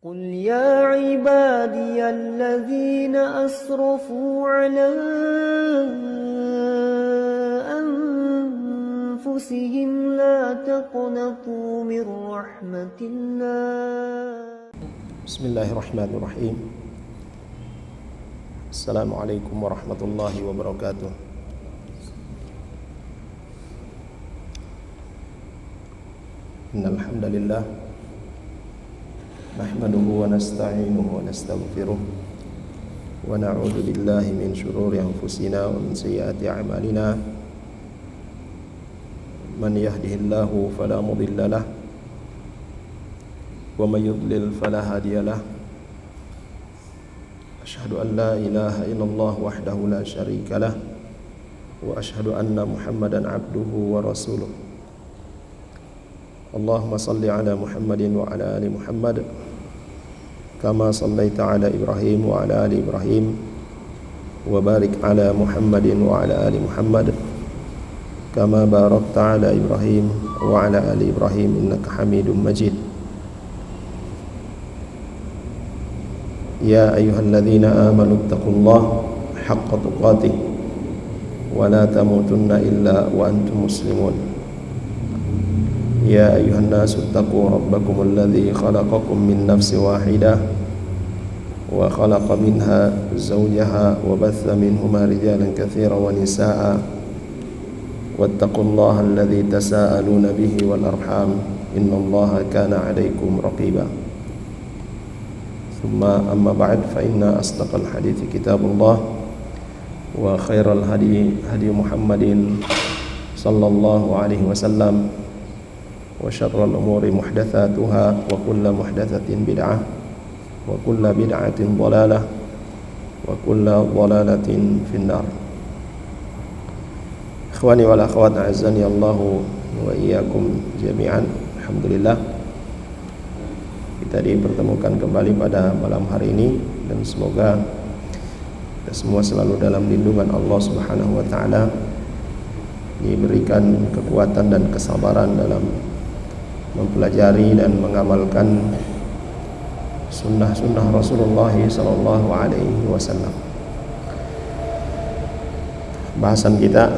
قل يا عبادي الذين أسرفوا على أنفسهم لا تقنطوا من رحمة الله. بسم الله الرحمن الرحيم. السلام عليكم ورحمة الله وبركاته. إن الحمد لله نحمده ونستعينه ونستغفره ونعوذ بالله من شرور أنفسنا ومن سيئات أعمالنا. من يهده الله فلا مضل له ومن يضلل فلا هادي له. أشهد أن لا إله إلا الله وحده لا شريك له وأشهد أن محمدا عبده ورسوله. اللهم صل على محمد وعلى آل محمد كما صليت على إبراهيم وعلى آل إبراهيم وبارك على محمد وعلى آل محمد كما باركت على إبراهيم وعلى آل إبراهيم إنك حميد مجيد. يا أيها الذين آمنوا اتقوا الله حق تقاته ولا تموتن إلا وأنتم مسلمون. يا أيها الناس اتقوا ربكم الذي خلقكم من نفس واحدة وخلق منها زوجها وبث منهما رجالا كثيرا ونساء واتقوا الله الذي تساءلون به والأرحام إن الله كان عليكم رقيبا. ثم أما بعد فإن أصدق الحديث كتاب الله وخير الهدي هدي محمد صلى الله عليه وسلم وشر الأمور محدثاتها وكل محدثة بدعة وكل بدعة ضلالة وكل ضلالة في النار. Ikhwani wal akhwat a'azzani Allahu wa iyyakum jami'an. Alhamdulillah kita dipertemukan kembali pada malam hari ini dan semoga kita semua selalu dalam lindungan Allah Subhanahu wa taala, diberikan kekuatan dan kesabaran dalam mempelajari dan mengamalkan sunnah-sunnah Rasulullah sallallahu alaihi wasallam. Bahasan kita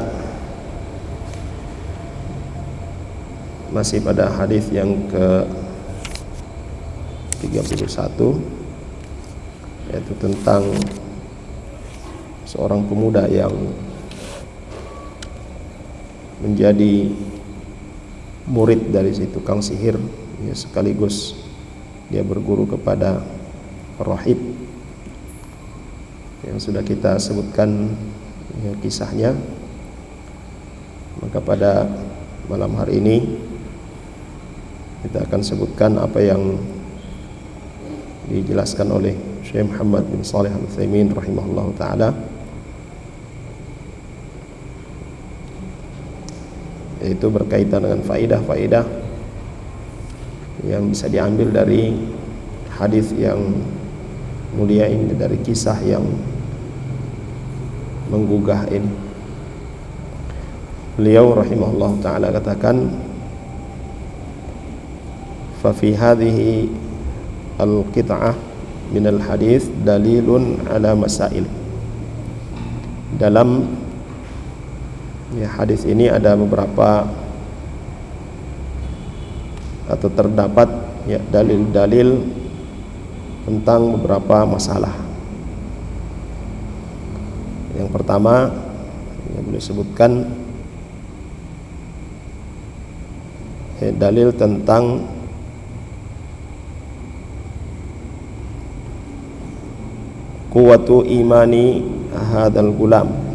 masih pada hadis yang ke-31, yaitu tentang seorang pemuda yang menjadi murid dari si tukang sihir, ya, sekaligus dia berguru kepada rahib yang sudah kita sebutkan, ya, kisahnya. Maka pada malam hari ini kita akan sebutkan apa yang dijelaskan oleh Syekh Muhammad bin Shalih Al-Utsaimin rahimahullah ta'ala, yaitu berkaitan dengan faidah-faidah yang bisa diambil dari hadis yang mulia ini, dari kisah yang menggugah ini. Beliau rahimahullah ta'ala katakan, fa fi hadhihi al-qit'ah min al-hadis dalilun ala masail. Dalam hadis ini ada beberapa atau terdapat, ya, dalil-dalil tentang beberapa masalah. Yang pertama yang boleh sebutkan, dalil tentang quwwatu imani hadzal gulam,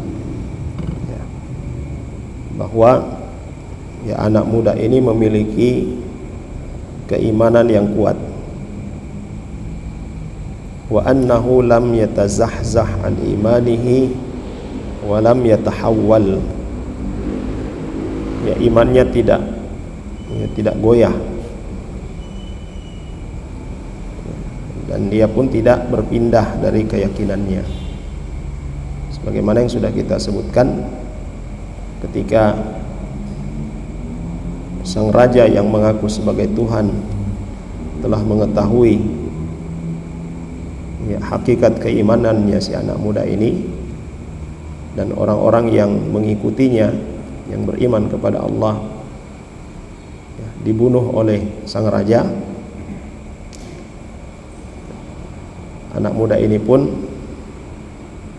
bahwa, ya, anak muda ini memiliki keimanan yang kuat. Wa annahu lam yatazahzah an imanihi wa lam yatahawwal, ya, imannya tidak goyah dan dia pun tidak berpindah dari keyakinannya, sebagaimana yang sudah kita sebutkan ketika sang raja yang mengaku sebagai Tuhan telah mengetahui ya, hakikat keimanannya si anak muda ini, dan orang-orang yang mengikutinya yang beriman kepada Allah ya, dibunuh oleh sang raja. Anak muda ini pun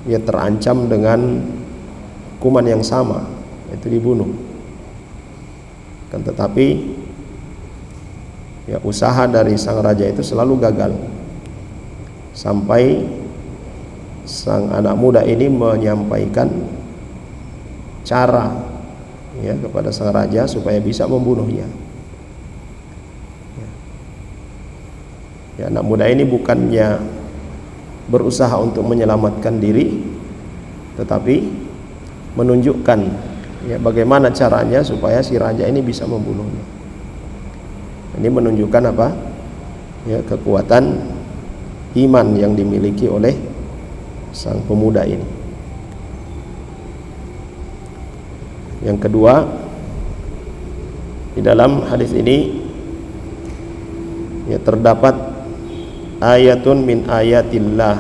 ya terancam dengan hukuman yang sama, yaitu dibunuh. Kan tetapi ya usaha dari sang raja itu selalu gagal, sampai sang anak muda ini menyampaikan cara ya kepada sang raja supaya bisa membunuhnya. Ya, anak muda ini bukannya berusaha untuk menyelamatkan diri, tetapi menunjukkan ya bagaimana caranya supaya si raja ini bisa membunuhnya. Ini menunjukkan apa? Ya, kekuatan iman yang dimiliki oleh sang pemuda ini. Yang kedua, di dalam hadis ini ya terdapat ayatun min ayatillah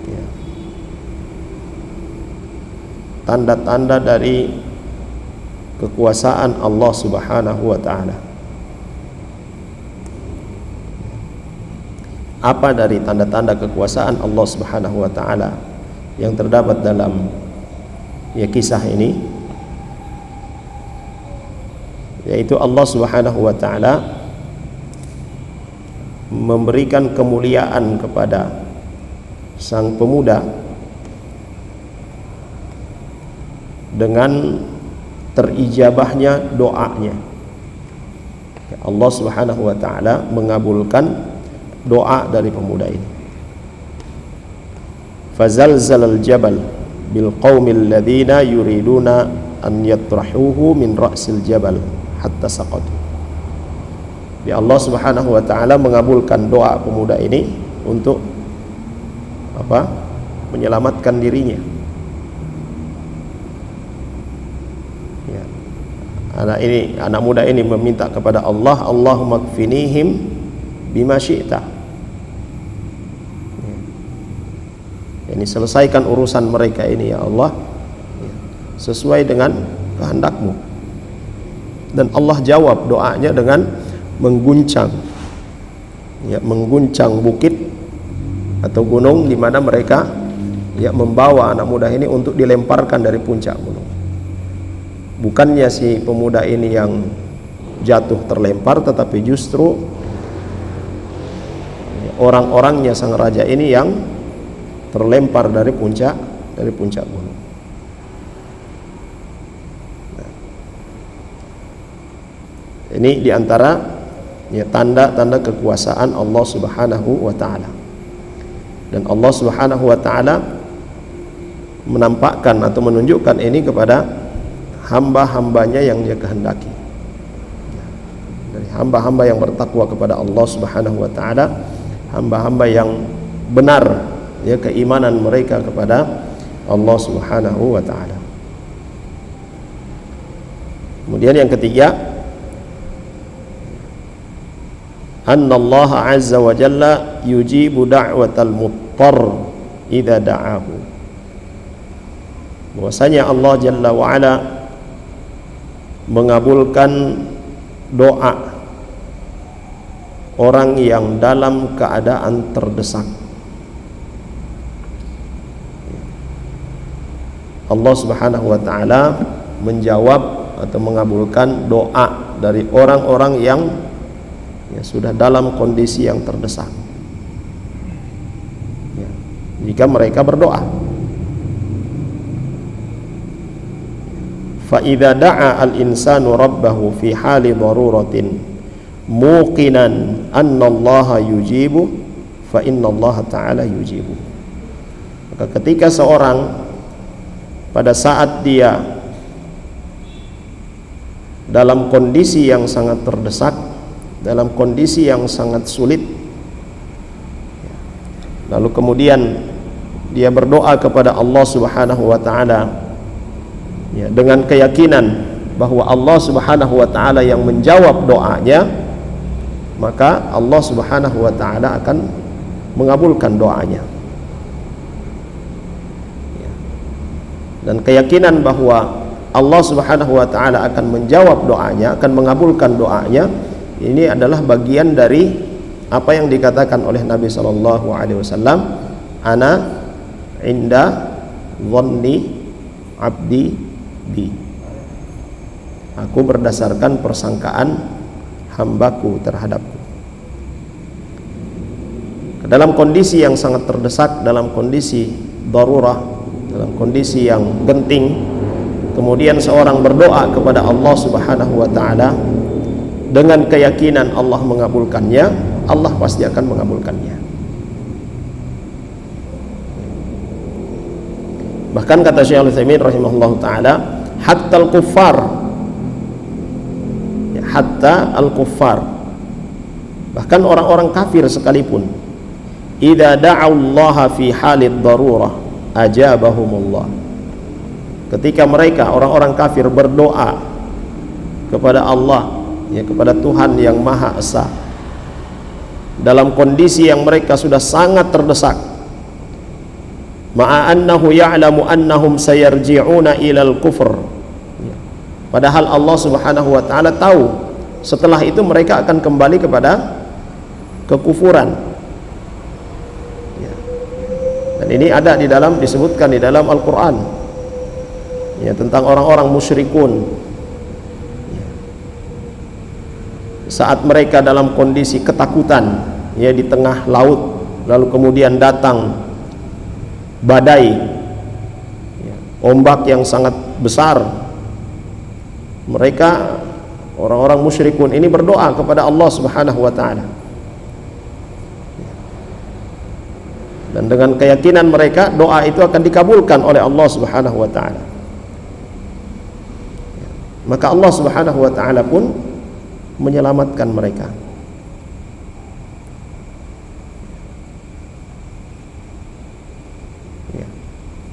ya, tanda-tanda dari kekuasaan Allah Subhanahu wa ta'ala. Apa dari tanda-tanda kekuasaan Allah Subhanahu wa ta'ala yang terdapat dalam ya kisah ini? Yaitu Allah Subhanahu wa ta'ala memberikan kemuliaan kepada sang pemuda dengan terijabahnya doanya. Allah Subhanahu wa ta'ala mengabulkan doa dari pemuda ini. Fazalzalal jabal bil qaumil ladzina yuriduna an yatrahuhu min ra'sil jabal hatta saqatu. Ya, Allah Subhanahu wa ta'ala mengabulkan doa pemuda ini untuk apa? Menyelamatkan dirinya. Ya. Anak muda ini meminta kepada Allah, Allahumma kfinihim bima syi'ta. Ini selesaikan urusan mereka ini ya Allah sesuai dengan kehendak-Mu. Dan Allah jawab doanya dengan mengguncang bukit atau gunung di mana mereka ya membawa anak muda ini untuk dilemparkan dari puncak gunung. Bukannya si pemuda ini yang jatuh terlempar, tetapi justru orang-orangnya sang raja ini yang terlempar dari puncak gunung. Nah, ini diantara ya tanda-tanda kekuasaan Allah Subhanahu wa ta'ala. Dan Allah Subhanahu wa ta'ala menampakkan atau menunjukkan ini kepada hamba-hambanya yang Dia kehendaki. Dari hamba-hamba yang bertakwa kepada Allah Subhanahu wa ta'ala, hamba-hamba yang benar ya keimanan mereka kepada Allah Subhanahu wa ta'ala. Kemudian yang ketiga, annallaha azza wa jalla yujibu da'watal muttar idza da'ahu. Bahwasanya Allah Jalla wa ala mengabulkan doa orang yang dalam keadaan terdesak. Allah Subhanahu wa ta'ala menjawab atau mengabulkan doa dari orang-orang yang ya, sudah dalam kondisi yang terdesak ya, jika mereka berdoa. Fa idza da'a al-insanu rabbahu fi hali daruratin muqinan anna Allah yujibu fa inna Allah ta'ala yujibu. Maka ketika seorang pada saat dia dalam kondisi yang sangat terdesak, dalam kondisi yang sangat sulit, lalu kemudian dia berdoa kepada Allah Subhanahu wa ta'ala ya, dengan keyakinan bahwa Allah Subhanahu wa ta'ala yang menjawab doanya, maka Allah Subhanahu wa ta'ala akan mengabulkan doanya. Dan keyakinan bahwa Allah Subhanahu wa taala akan menjawab doanya, akan mengabulkan doanya, ini adalah bagian dari apa yang dikatakan oleh Nabi sallallahu alaihi wasallam, ana inda dhanni abdi bi. Aku berdasarkan persangkaan hambaku terhadapku. Dalam kondisi yang sangat terdesak, dalam kondisi darurah, dalam kondisi yang genting, kemudian seorang berdoa kepada Allah Subhanahu wa taala dengan keyakinan Allah mengabulkannya, Allah pasti akan mengabulkannya. Bahkan kata Syekh Al-Utsaimin rahimahullahu taala, hatta al-kuffar, hatta al-kuffar, bahkan orang-orang kafir sekalipun, idza da'allaha fi halid darurah ajabahumullah, ketika mereka orang-orang kafir berdoa kepada Allah, ya, kepada Tuhan yang Maha Esa, dalam kondisi yang mereka sudah sangat terdesak, ma'a annahu ya'lamu annahum sayarji'una ilal kufr, padahal Allah Subhanahu wa taala tahu setelah itu mereka akan kembali kepada kekufuran. Dan ini ada di dalam, disebutkan di dalam Al-Quran, ya, tentang orang-orang musyrikun, saat mereka dalam kondisi ketakutan, ya, di tengah laut, lalu kemudian datang badai, ya, ombak yang sangat besar, mereka orang-orang musyrikun ini berdoa kepada Allah Subhanahu wa taala, dan dengan keyakinan mereka doa itu akan dikabulkan oleh Allah Subhanahu wa taala. Maka Allah Subhanahu wa taala pun menyelamatkan mereka.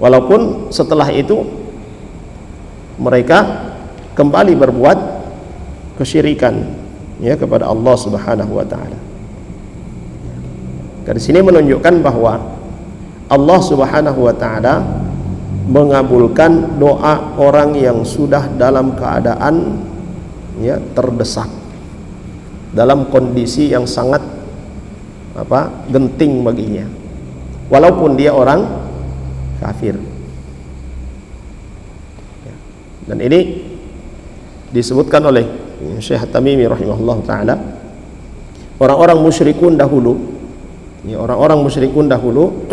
Walaupun setelah itu mereka kembali berbuat kesyirikan, ya, kepada Allah Subhanahu wa taala. Dari sini menunjukkan bahwa Allah Subhanahu wa taala mengabulkan doa orang yang sudah dalam keadaan, ya, terdesak, dalam kondisi yang sangat genting baginya, walaupun dia orang kafir. Dan ini disebutkan oleh Syekh At-Tamimi rahimahullah taala, orang-orang musyrikun dahulu, ya, orang-orang musyrikun dahulu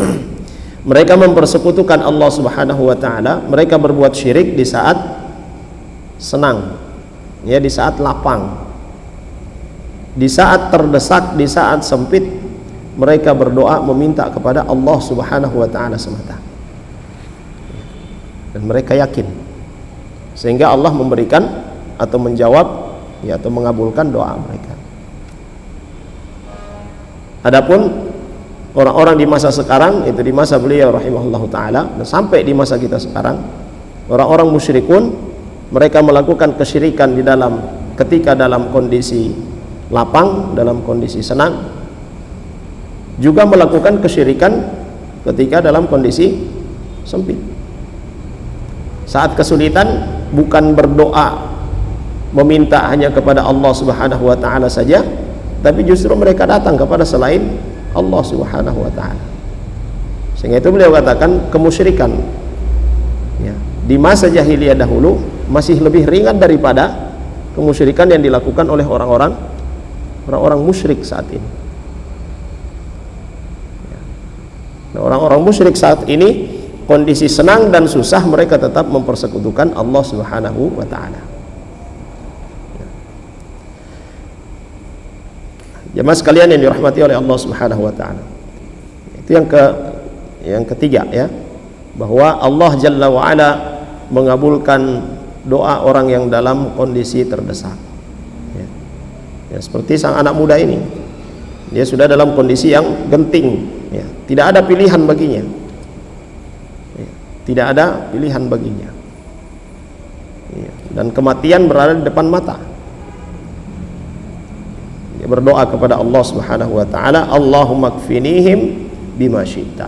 mereka mempersekutukan Allah Subhanahu wa taala, mereka berbuat syirik di saat senang, ya, di saat lapang, di saat terdesak, di saat sempit, mereka berdoa meminta kepada Allah Subhanahu wa taala semata. Dan mereka yakin, sehingga Allah memberikan atau menjawab, ya, atau mengabulkan doa mereka. Adapun orang-orang di masa sekarang, itu di masa beliau rahimahullahu taala dan sampai di masa kita sekarang, orang-orang musyrikun, mereka melakukan kesyirikan di dalam, ketika dalam kondisi lapang, dalam kondisi senang, juga melakukan kesyirikan ketika dalam kondisi sempit. Saat kesulitan, bukan berdoa meminta hanya kepada Allah Subhanahu wa taala saja, tapi justru mereka datang kepada selain Allah Subhanahu wa taala. Sehingga itu beliau katakan kemusyrikan, ya, di masa jahiliyah dahulu masih lebih ringan daripada kemusyrikan yang dilakukan oleh orang-orang musyrik saat ini. Nah, orang-orang musyrik saat ini kondisi senang dan susah mereka tetap mempersekutukan Allah Subhanahu wa taala. Jemaah sekalian yang dirahmati oleh Allah Subhanahu wa taala. Itu yang ketiga, ya, bahwa Allah Jalla wa ala mengabulkan doa orang yang dalam kondisi terdesak. Ya. Ya, seperti sang anak muda ini. Dia sudah dalam kondisi yang genting, ya, tidak ada pilihan baginya. Ya, tidak ada pilihan baginya. Ya, dan kematian berada di depan mata. berdoa kepada Allah Subhanahu wa taala, Allahumma kfinihim bima syi'ta,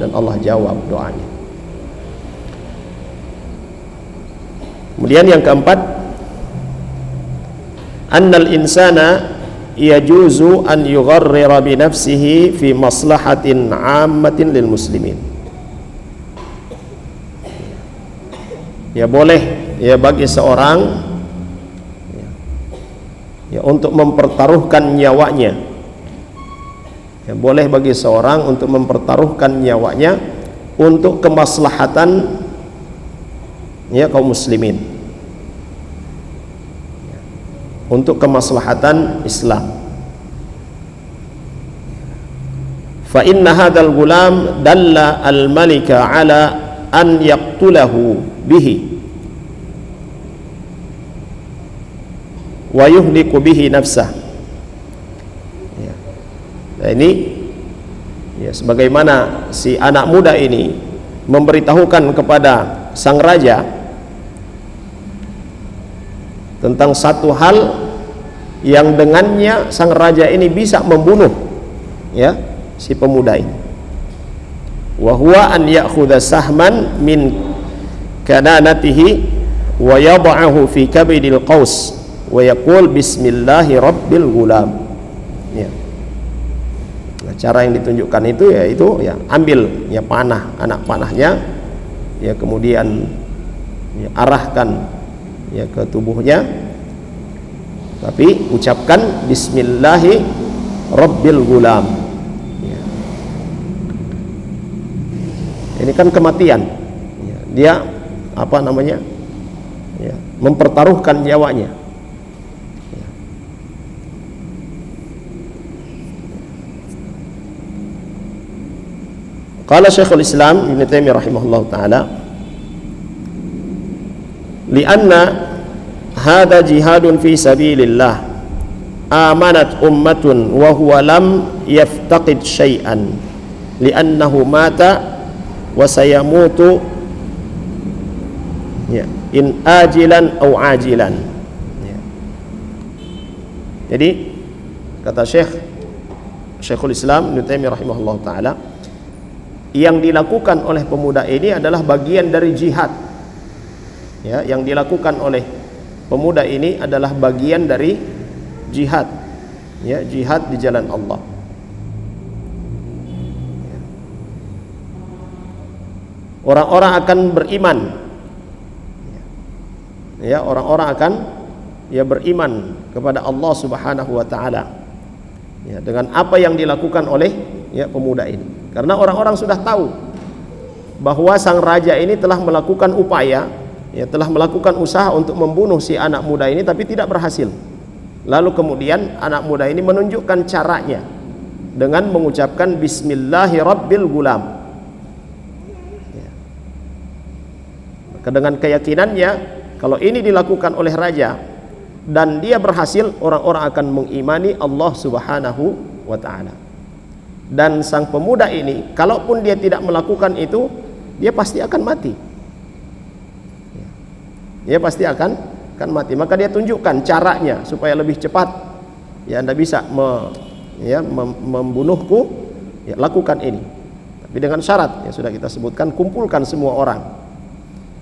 dan Allah jawab doanya. Kemudian yang keempat, annal insana yajuzu an yugharrira bi nafsihi fi maslahatin 'ammatin lil muslimin. Ya boleh ya bagi seorang ya untuk mempertaruhkan nyawanya. Ya boleh bagi seorang untuk mempertaruhkan nyawanya untuk kemaslahatan ya kaum muslimin, untuk kemaslahatan Islam. Fa inna hadzal gulam dalla al-malika ala an yaqtulahu bihi wa yuhliku bihi nafsah. Ya. Nah ini ya sebagaimana si anak muda ini memberitahukan kepada sang raja tentang satu hal yang dengannya sang raja ini bisa membunuh ya si pemuda ini. Wa huwa an ya'khudha sahman min kananatihi wa yad'ahu fi kabidil qaus wa yaqul bismillahi rabbil gulam. Ya. Nah, cara yang ditunjukkan itu ya ambil ya panah, anak panahnya ya kemudian ya, arahkan ya ke tubuhnya, tapi ucapkan bismillahi rabbil gulam ya. Ini kan kematian ya. Dia apa namanya ya, mempertaruhkan nyawanya ya. Qala Syekhul Islam Ibnu Taimiyah rahimahullah ta'ala, lianna hada jihadun fi sabilillah amanat ummatun wa huwa lam yaftaqid syai'an liannahu mata wa sayamutu ya in ajilan aw ajilan ya. Jadi kata Syekhul Islam Ibnu Taimiyah rahimahullah ta'ala, yang dilakukan oleh pemuda ini adalah bagian dari jihad. Ya, yang dilakukan oleh pemuda ini adalah bagian dari jihad, ya, jihad di jalan Allah. Orang-orang akan beriman, ya, orang-orang akan ya beriman kepada Allah Subhanahu wa taala, ya, dengan apa yang dilakukan oleh ya pemuda ini, karena orang-orang sudah tahu bahwa sang raja ini telah melakukan upaya, ya, telah melakukan usaha untuk membunuh si anak muda ini tapi tidak berhasil. Lalu kemudian anak muda ini menunjukkan caranya dengan mengucapkan bismillahi rabbil gulam ya. Maka dengan keyakinannya kalau ini dilakukan oleh raja dan dia berhasil, orang-orang akan mengimani Allah Subhanahu wa ta'ala. Dan sang pemuda ini kalaupun dia tidak melakukan itu, dia pasti akan mati. Dia pasti akan mati. Maka dia tunjukkan caranya supaya lebih cepat. Ya, Anda bisa membunuhku, ya, lakukan ini. Tapi dengan syarat, ya sudah kita sebutkan, kumpulkan semua orang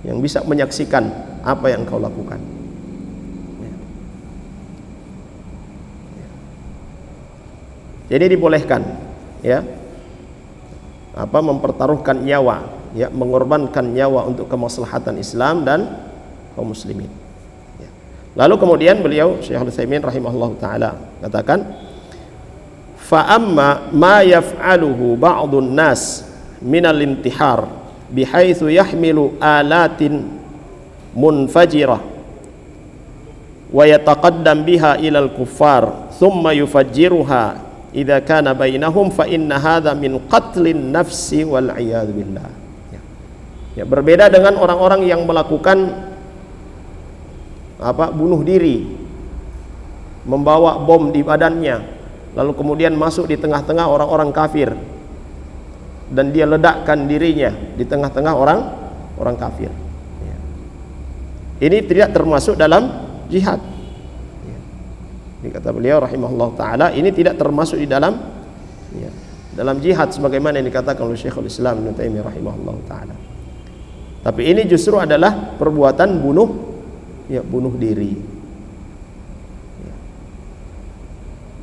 yang bisa menyaksikan apa yang kau lakukan. Ya. Jadi dibolehkan, ya, apa mempertaruhkan nyawa, ya, mengorbankan nyawa untuk kemaslahatan Islam dan kaum muslimin. Ya. Lalu kemudian beliau Syekhul Utsaimin rahimahullah taala katakan, fa amma ma yaf'aluhu ba'dun nas minal intihar bihaitsu yahmilu alatin munfajirah wa yataqaddam biha ilal kuffar thumma yufajjiruha idza kana bainahum fa inna hadza min qatlin nafsi wal iyad billah. Ya, berbeda dengan orang-orang yang melakukan bunuh diri, membawa bom di badannya, lalu kemudian masuk di tengah-tengah orang-orang kafir dan dia ledakkan dirinya di tengah-tengah orang kafir. Ya. Ini tidak termasuk dalam jihad. Ya. Ini kata beliau rahimahullah taala, ini tidak termasuk di dalam dalam jihad sebagaimana yang dikatakan oleh Syekhul Islam Ibnu Taimiyah rahimahullah taala. Tapi ini justru adalah perbuatan bunuh diri.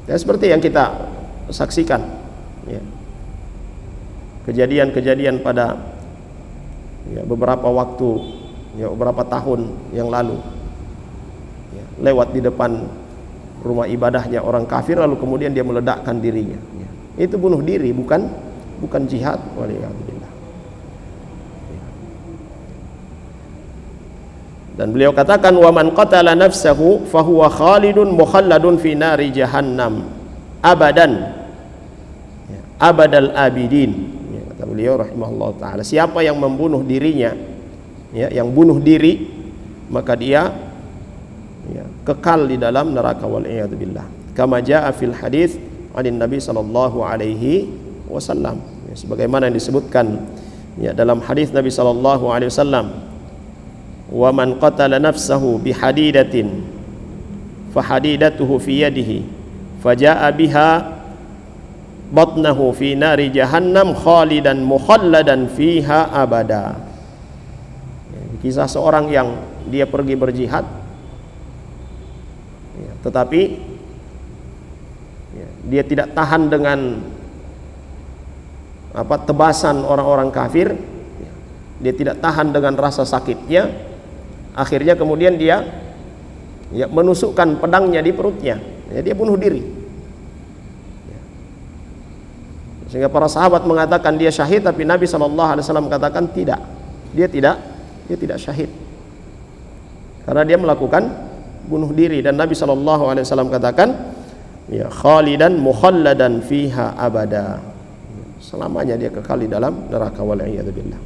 Ya, seperti yang kita saksikan, ya, kejadian-kejadian pada beberapa waktu, beberapa tahun yang lalu, lewat di depan rumah ibadahnya orang kafir, lalu kemudian dia meledakkan dirinya. Itu bunuh diri, bukan jihad. Waliyahudillah. Dan beliau katakan, wa man qatala nafsahu fahuwa khalidun mukhalladun fi nari jahannam abadan, abadal abidin. Kata beliau rahimahullah taala, siapa yang membunuh dirinya, yang bunuh diri, maka dia kekal di dalam neraka, waliyahudillah. Kama jaa fil hadits anin Nabi sallallahu alaihi wasallam, sebagaimana yang disebutkan dalam hadis Nabi sallallahu alaihi wasallam, wa man qatala nafsahu bihadidatin fahadidatuhu fi yadihi faja'a biha batnahu fi nari jahannam khalidan mukhalladan fiha abada. Kisah seorang yang dia pergi berjihad, tetapi dia tidak tahan dengan tebasan orang-orang kafir, dia tidak tahan dengan rasa sakitnya, akhirnya kemudian dia menusukkan pedangnya di perutnya, dia bunuh diri. Sehingga para sahabat mengatakan dia syahid, tapi Nabi SAW katakan tidak, dia tidak syahid, karena dia melakukan bunuh diri. Dan Nabi SAW katakan, khalidan mukhalladan fiha abada, selamanya dia kekal di dalam neraka, wal'iyadzubillah.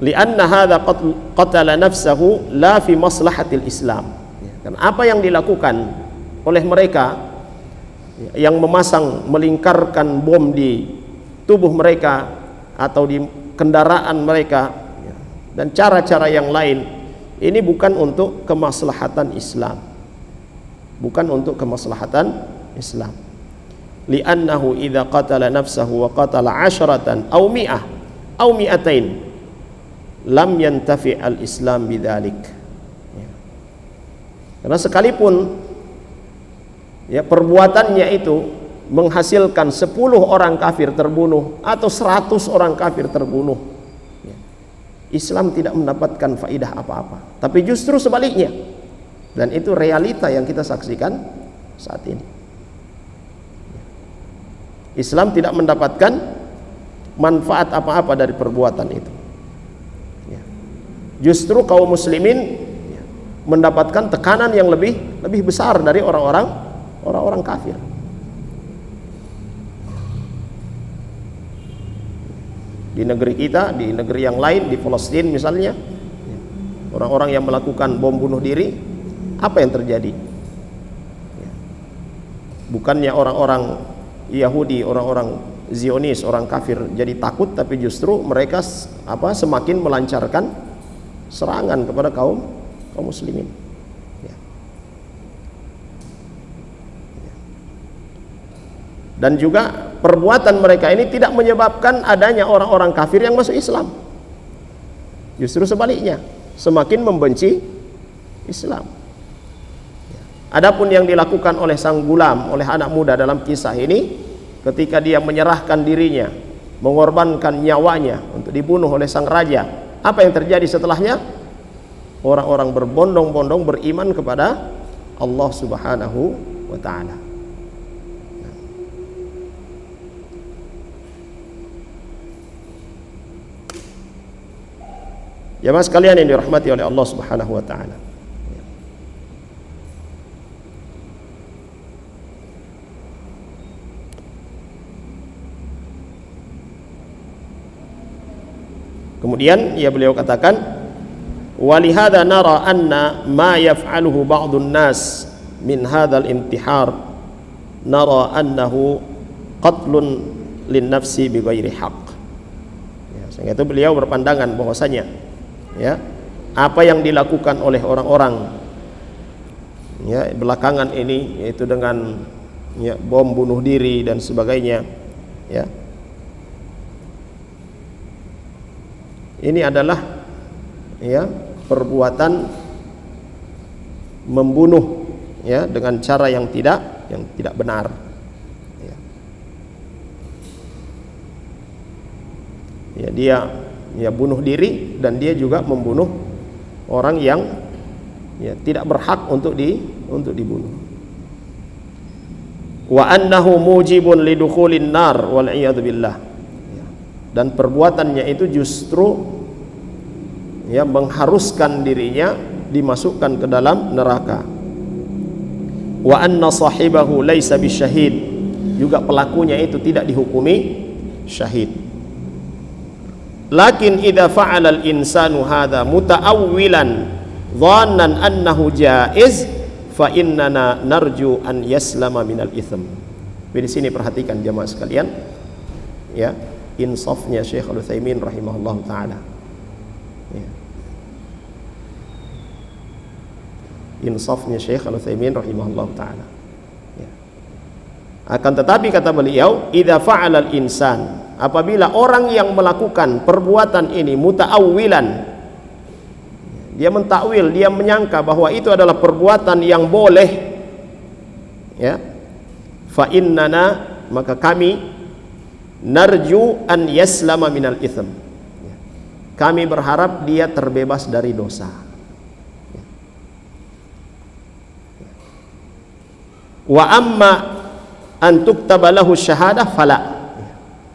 Lianna hadza qatala nafsahu la fi maslahatil Islam. Karena apa yang dilakukan oleh mereka yang memasang, melingkarkan bom di tubuh mereka atau di kendaraan mereka dan cara-cara yang lain, ini bukan untuk kemaslahatan Islam, bukan untuk kemaslahatan Islam. Li'annahu idza qatala nafsahu wa qatala 'asharatan aw mi'ah aw mi'atain lam yantafi al-Islam bidzalik. Karena sekalipun perbuatannya itu menghasilkan 10 orang kafir terbunuh atau 100 orang kafir terbunuh, Islam tidak mendapatkan faidah apa-apa, tapi justru sebaliknya. Dan itu realita yang kita saksikan saat ini. Islam tidak mendapatkan manfaat apa-apa dari perbuatan itu. Justru kaum muslimin mendapatkan tekanan yang lebih besar dari orang-orang kafir. Di negeri kita, di negeri yang lain, di Palestina misalnya, orang-orang yang melakukan bom bunuh diri, apa yang terjadi? Bukannya orang-orang Yahudi, orang-orang Zionis, orang kafir jadi takut, tapi justru mereka semakin melancarkan serangan kepada kaum muslimin. Dan juga perbuatan mereka ini tidak menyebabkan adanya orang-orang kafir yang masuk Islam. Justru sebaliknya, semakin membenci Islam. Adapun yang dilakukan oleh sang gulam, oleh anak muda dalam kisah ini, ketika dia menyerahkan dirinya, mengorbankan nyawanya untuk dibunuh oleh sang raja, apa yang terjadi setelahnya? Orang-orang berbondong-bondong beriman kepada Allah Subhanahu wa ta'ala. Jamaah sekalian yang dirahmati oleh Allah Subhanahu wa ta'ala, kemudian beliau katakan, walihada nara anna ma yaf'aluhu ba'dun nas min hadzal intihar nara annahu qatlun lin nafsi bighairi haqq. Sehingga itu beliau berpandangan bahwasanya apa yang dilakukan oleh orang-orang ya belakangan ini, yaitu dengan ya bom bunuh diri dan sebagainya, ya. Ini adalah ya perbuatan membunuh ya dengan cara yang tidak benar. Ya, dia bunuh diri dan dia juga membunuh orang yang ya tidak berhak untuk dibunuh. Wa annahu mujibun lidukhulin nar wal iyad billah. Dan perbuatannya itu justru ya mengharuskan dirinya dimasukkan ke dalam neraka. Wa anna sahibahu laisa bisyahid, juga pelakunya itu tidak dihukumi syahid. Lakin idza fa'ala al-insanu hadza muta'awwilan dhannan annahu jaiz fa innana narju an yaslama minal itsm. Di sini perhatikan jemaah sekalian ya, insafnya Syekh Al-Utsaimin rahimahullah taala. Ya. Insafnya Syekh Al-Utsaimin rahimahullah taala. Ya. Akan tetapi kata beliau, idza fa'ala al-insan, apabila orang yang melakukan perbuatan ini muta'awwilan, dia mentakwil, dia menyangka bahwa itu adalah perbuatan yang boleh, ya, fa innana, maka kami narju an yaslama minal itsm, kami berharap dia terbebas dari dosa. Wa amma an tuktaba lahu syahadah fala,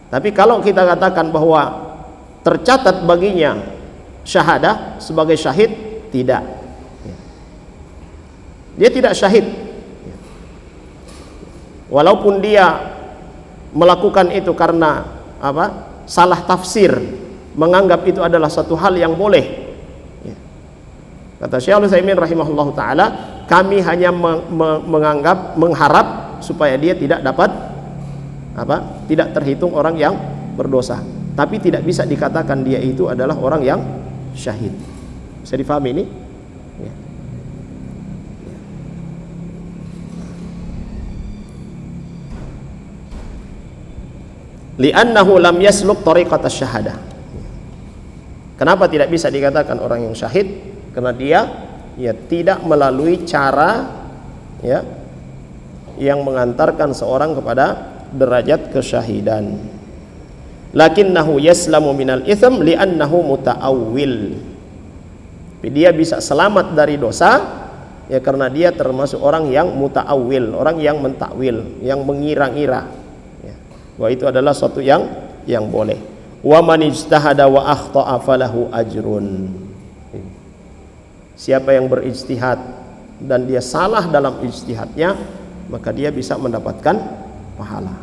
tapi kalau kita katakan bahwa tercatat baginya syahadah sebagai syahid, tidak, dia tidak syahid walaupun dia melakukan itu karena apa? Salah tafsir, menganggap itu adalah satu hal yang boleh. Kata Syekh Al-Utsaimin rahimahullahu taala, kami hanya mengharap supaya dia tidak dapat apa? Tidak terhitung orang yang berdosa, tapi tidak bisa dikatakan dia itu adalah orang yang syahid. Bisa difahami ini? Ya. Li'annahu lam yasluk tariqat asy-syahadah. Kenapa tidak bisa dikatakan orang yang syahid? Karena dia ya tidak melalui cara ya yang mengantarkan seorang kepada derajat kesyahidan. Lakinnahu yaslamu minal itsm li'annahu muta'awwil. Dia bisa selamat dari dosa ya karena dia termasuk orang yang muta'awwil, orang yang mentakwil, yang mengira-ngira. Ya. Wah, itu adalah suatu yang boleh. Wa man ijtahada wa akhta'a falahu ajrun. Siapa yang berijtihad dan dia salah dalam ijtihadnya, maka dia bisa mendapatkan pahala.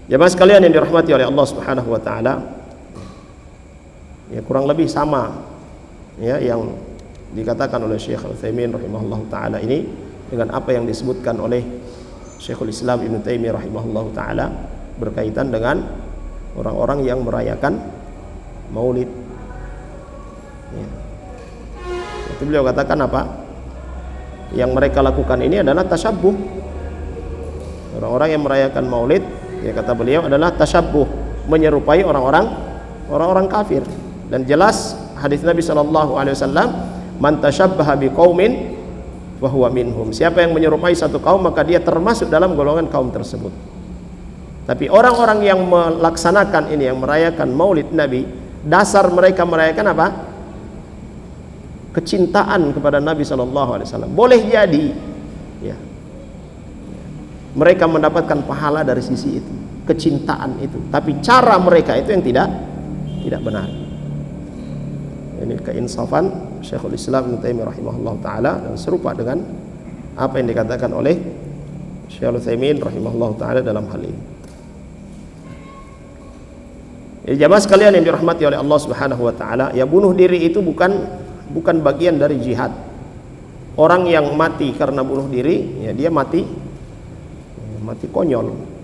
Jemaah sekalian yang dirahmati oleh Allah Subhanahu wa taala, ya kurang lebih sama ya yang dikatakan oleh Syekh Al-Utsaimin rahimahullah taala ini dengan apa yang disebutkan oleh Syekhul Islam Ibnu Taimiyah rahimahullah taala berkaitan dengan orang-orang yang merayakan Maulid. Ya. Itu beliau katakan apa? Yang mereka lakukan ini adalah tasyabbuh. Orang-orang yang merayakan Maulid, ya kata beliau adalah tasyabbuh, menyerupai orang-orang kafir. Dan jelas hadis Nabi sallallahu alaihi wasallam, man tasyabbaha biqaumin fa huwa minhum. Siapa yang menyerupai satu kaum maka dia termasuk dalam golongan kaum tersebut. Tapi orang-orang yang melaksanakan ini, yang merayakan Maulid Nabi, dasar mereka merayakan apa? Kecintaan kepada Nabi sallallahu alaihi wasallam. Boleh jadi ya, mereka mendapatkan pahala dari sisi itu, kecintaan itu, tapi cara mereka itu yang tidak benar. Ini keinsafan Syekhul Islam Ibnu Taimiyah rahimahullah taala, dan serupa dengan apa yang dikatakan oleh Syekh Al-Utsaimin rahimahullah taala dalam hal ini. Jadi jamaah sekalian yang dirahmati oleh Allah Subhanahu wa taala, ya bunuh diri itu bukan bagian dari jihad. Orang yang mati karena bunuh diri, ya dia mati konyol.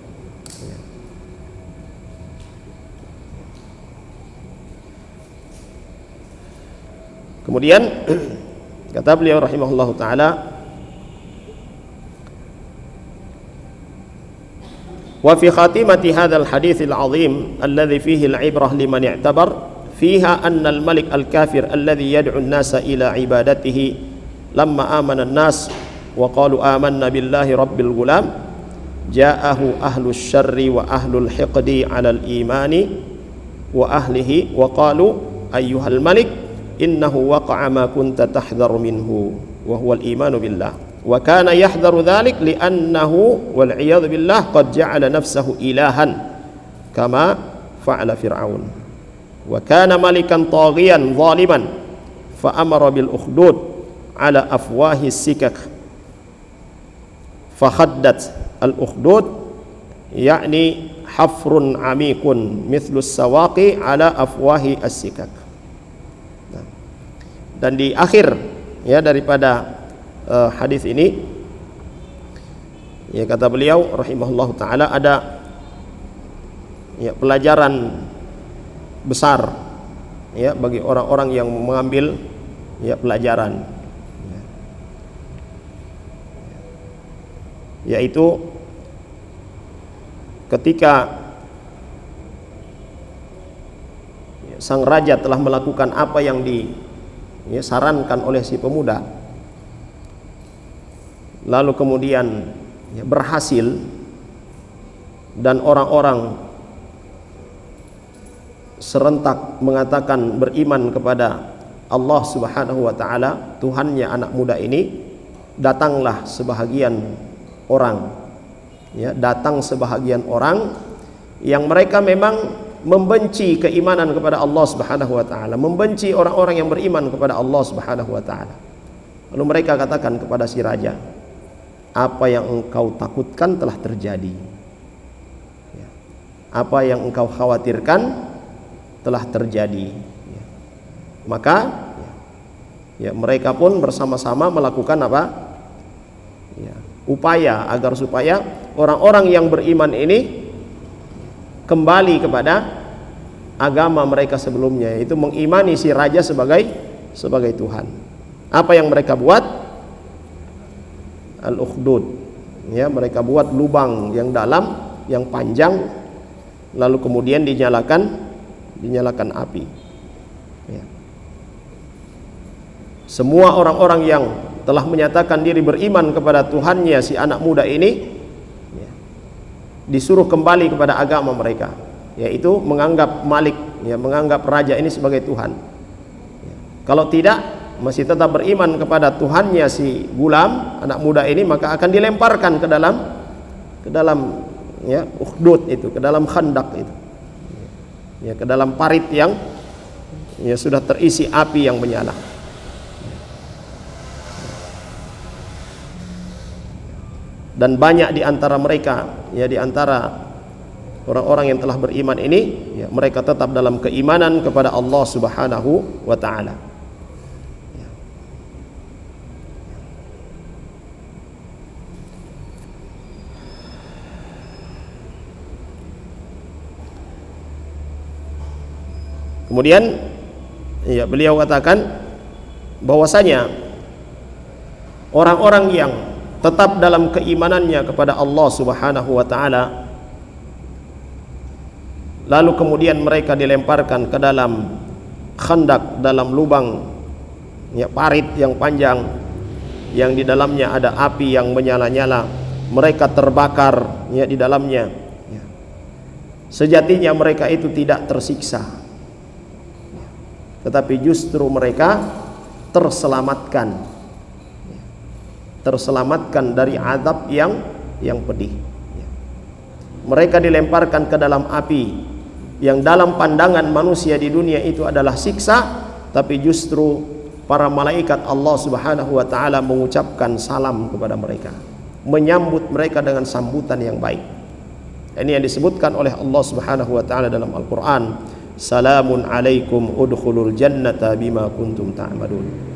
Kemudian kata beliau rahimahullahu taala, wa fi khatimati hadzal haditsil azim alladhi fihi al-ibrah liman i'tabar fiha anna al-malik al-kafir alladhi yad'u an-nasa ila ibadatihi lamma amana an-nas wa qalu amanna billahi rabbil gulam ja'ahu ahlus syarri wa ahlul hiqdi 'alal imani wa ahlihi wa qalu ayyuhal malik innahu waqa'a ma kunta tahdharu minhu wa huwa al-imanu billah wa kana yahdharu dhalik li'annahu wal 'iyadhu billah qad ja'ala nafsahu ilahan kama fa'ala fir'aun wa kana malikan taghiyan zaliman fa amara bil ukhdud 'ala afwahi sikak fa khaddat al ukhdud yakni hafrun amikun mithlus sawaqi 'ala afwahi as-sikak. Dan di akhir ya daripada hadis ini ya kata beliau rahimahullahu taala ada ya pelajaran besar ya bagi orang-orang yang mengambil ya pelajaran yaitu ketika sang raja telah melakukan apa yang disarankan oleh si pemuda, lalu kemudian berhasil dan orang-orang serentak mengatakan beriman kepada Allah Subhanahu wa taala, Tuhannya anak muda ini, datanglah sebahagian orang ya, datang sebahagian orang yang mereka memang membenci keimanan kepada Allah Subhanahu wa taala, membenci orang-orang yang beriman kepada Allah Subhanahu wa taala. Lalu mereka katakan kepada si raja, apa yang engkau takutkan telah terjadi, apa yang engkau khawatirkan telah terjadi. Maka ya mereka pun bersama-sama melakukan apa ya, upaya agar supaya orang-orang yang beriman ini kembali kepada agama mereka sebelumnya, yaitu mengimani si raja sebagai Tuhan. Apa yang mereka buat? Al-ukhdud ya, mereka buat lubang yang dalam, yang panjang, lalu kemudian dinyalakan api ya. Semua orang-orang yang telah menyatakan diri beriman kepada Tuhannya si anak muda ini ya, disuruh kembali kepada agama mereka, yaitu menganggap Malik ya, menganggap raja ini sebagai Tuhan ya. Kalau tidak, masih tetap beriman kepada Tuhannya si gulam anak muda ini, maka akan dilemparkan ke dalam ya ukhdud itu, ke dalam khandak itu ya, ke dalam parit yang ya sudah terisi api yang menyala. Dan banyak di antara mereka ya, di antara orang-orang yang telah beriman ini ya, mereka tetap dalam keimanan kepada Allah Subhanahu wa taala. Kemudian ya, beliau katakan bahwasanya orang-orang yang tetap dalam keimanannya kepada Allah Subhanahu wa taala, lalu kemudian mereka dilemparkan ke dalam khandak, dalam lubang ya, parit yang panjang yang di dalamnya ada api yang menyala-nyala, mereka terbakar ya di dalamnya ya. Sejatinya mereka itu tidak tersiksa, tetapi justru mereka terselamatkan dari azab yang pedih. Mereka dilemparkan ke dalam api yang dalam pandangan manusia di dunia itu adalah siksa, tapi justru para malaikat Allah Subhanahu wa taala mengucapkan salam kepada mereka, menyambut mereka dengan sambutan yang baik. Ini yang disebutkan oleh Allah Subhanahu wa taala dalam Al-Qur'an, salamun alaikum udkhulul jannata bima kuntum ta'malun.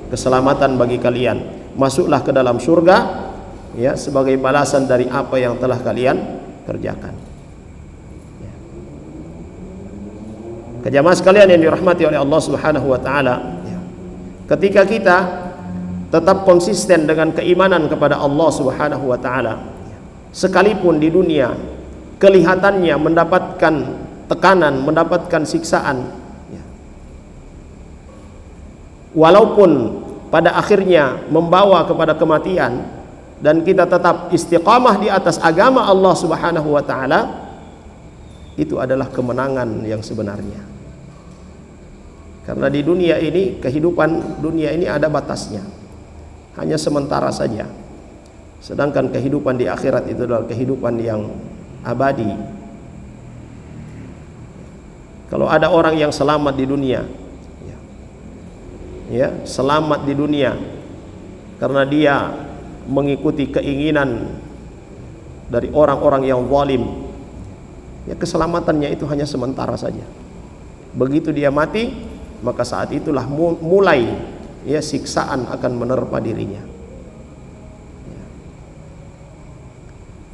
Keselamatan bagi kalian, masuklah ke dalam surga ya, sebagai balasan dari apa yang telah kalian kerjakan ya. Jamaah sekalian yang dirahmati oleh Allah Subhanahu wa taala, ketika kita tetap konsisten dengan keimanan kepada Allah Subhanahu wa taala, sekalipun di dunia kelihatannya mendapatkan tekanan, mendapatkan siksaan, walaupun pada akhirnya membawa kepada kematian, dan kita tetap istiqamah di atas agama Allah Subhanahu wa taala, itu adalah kemenangan yang sebenarnya. Karena di dunia ini, kehidupan dunia ini ada batasnya, hanya sementara saja. Sedangkan kehidupan di akhirat itu adalah kehidupan yang abadi. Kalau ada orang yang selamat di dunia, ya, selamat di dunia karena dia mengikuti keinginan dari orang-orang yang zalim, ya, keselamatannya itu hanya sementara saja. Begitu dia mati, maka saat itulah mulai, ya, siksaan akan menerpa dirinya.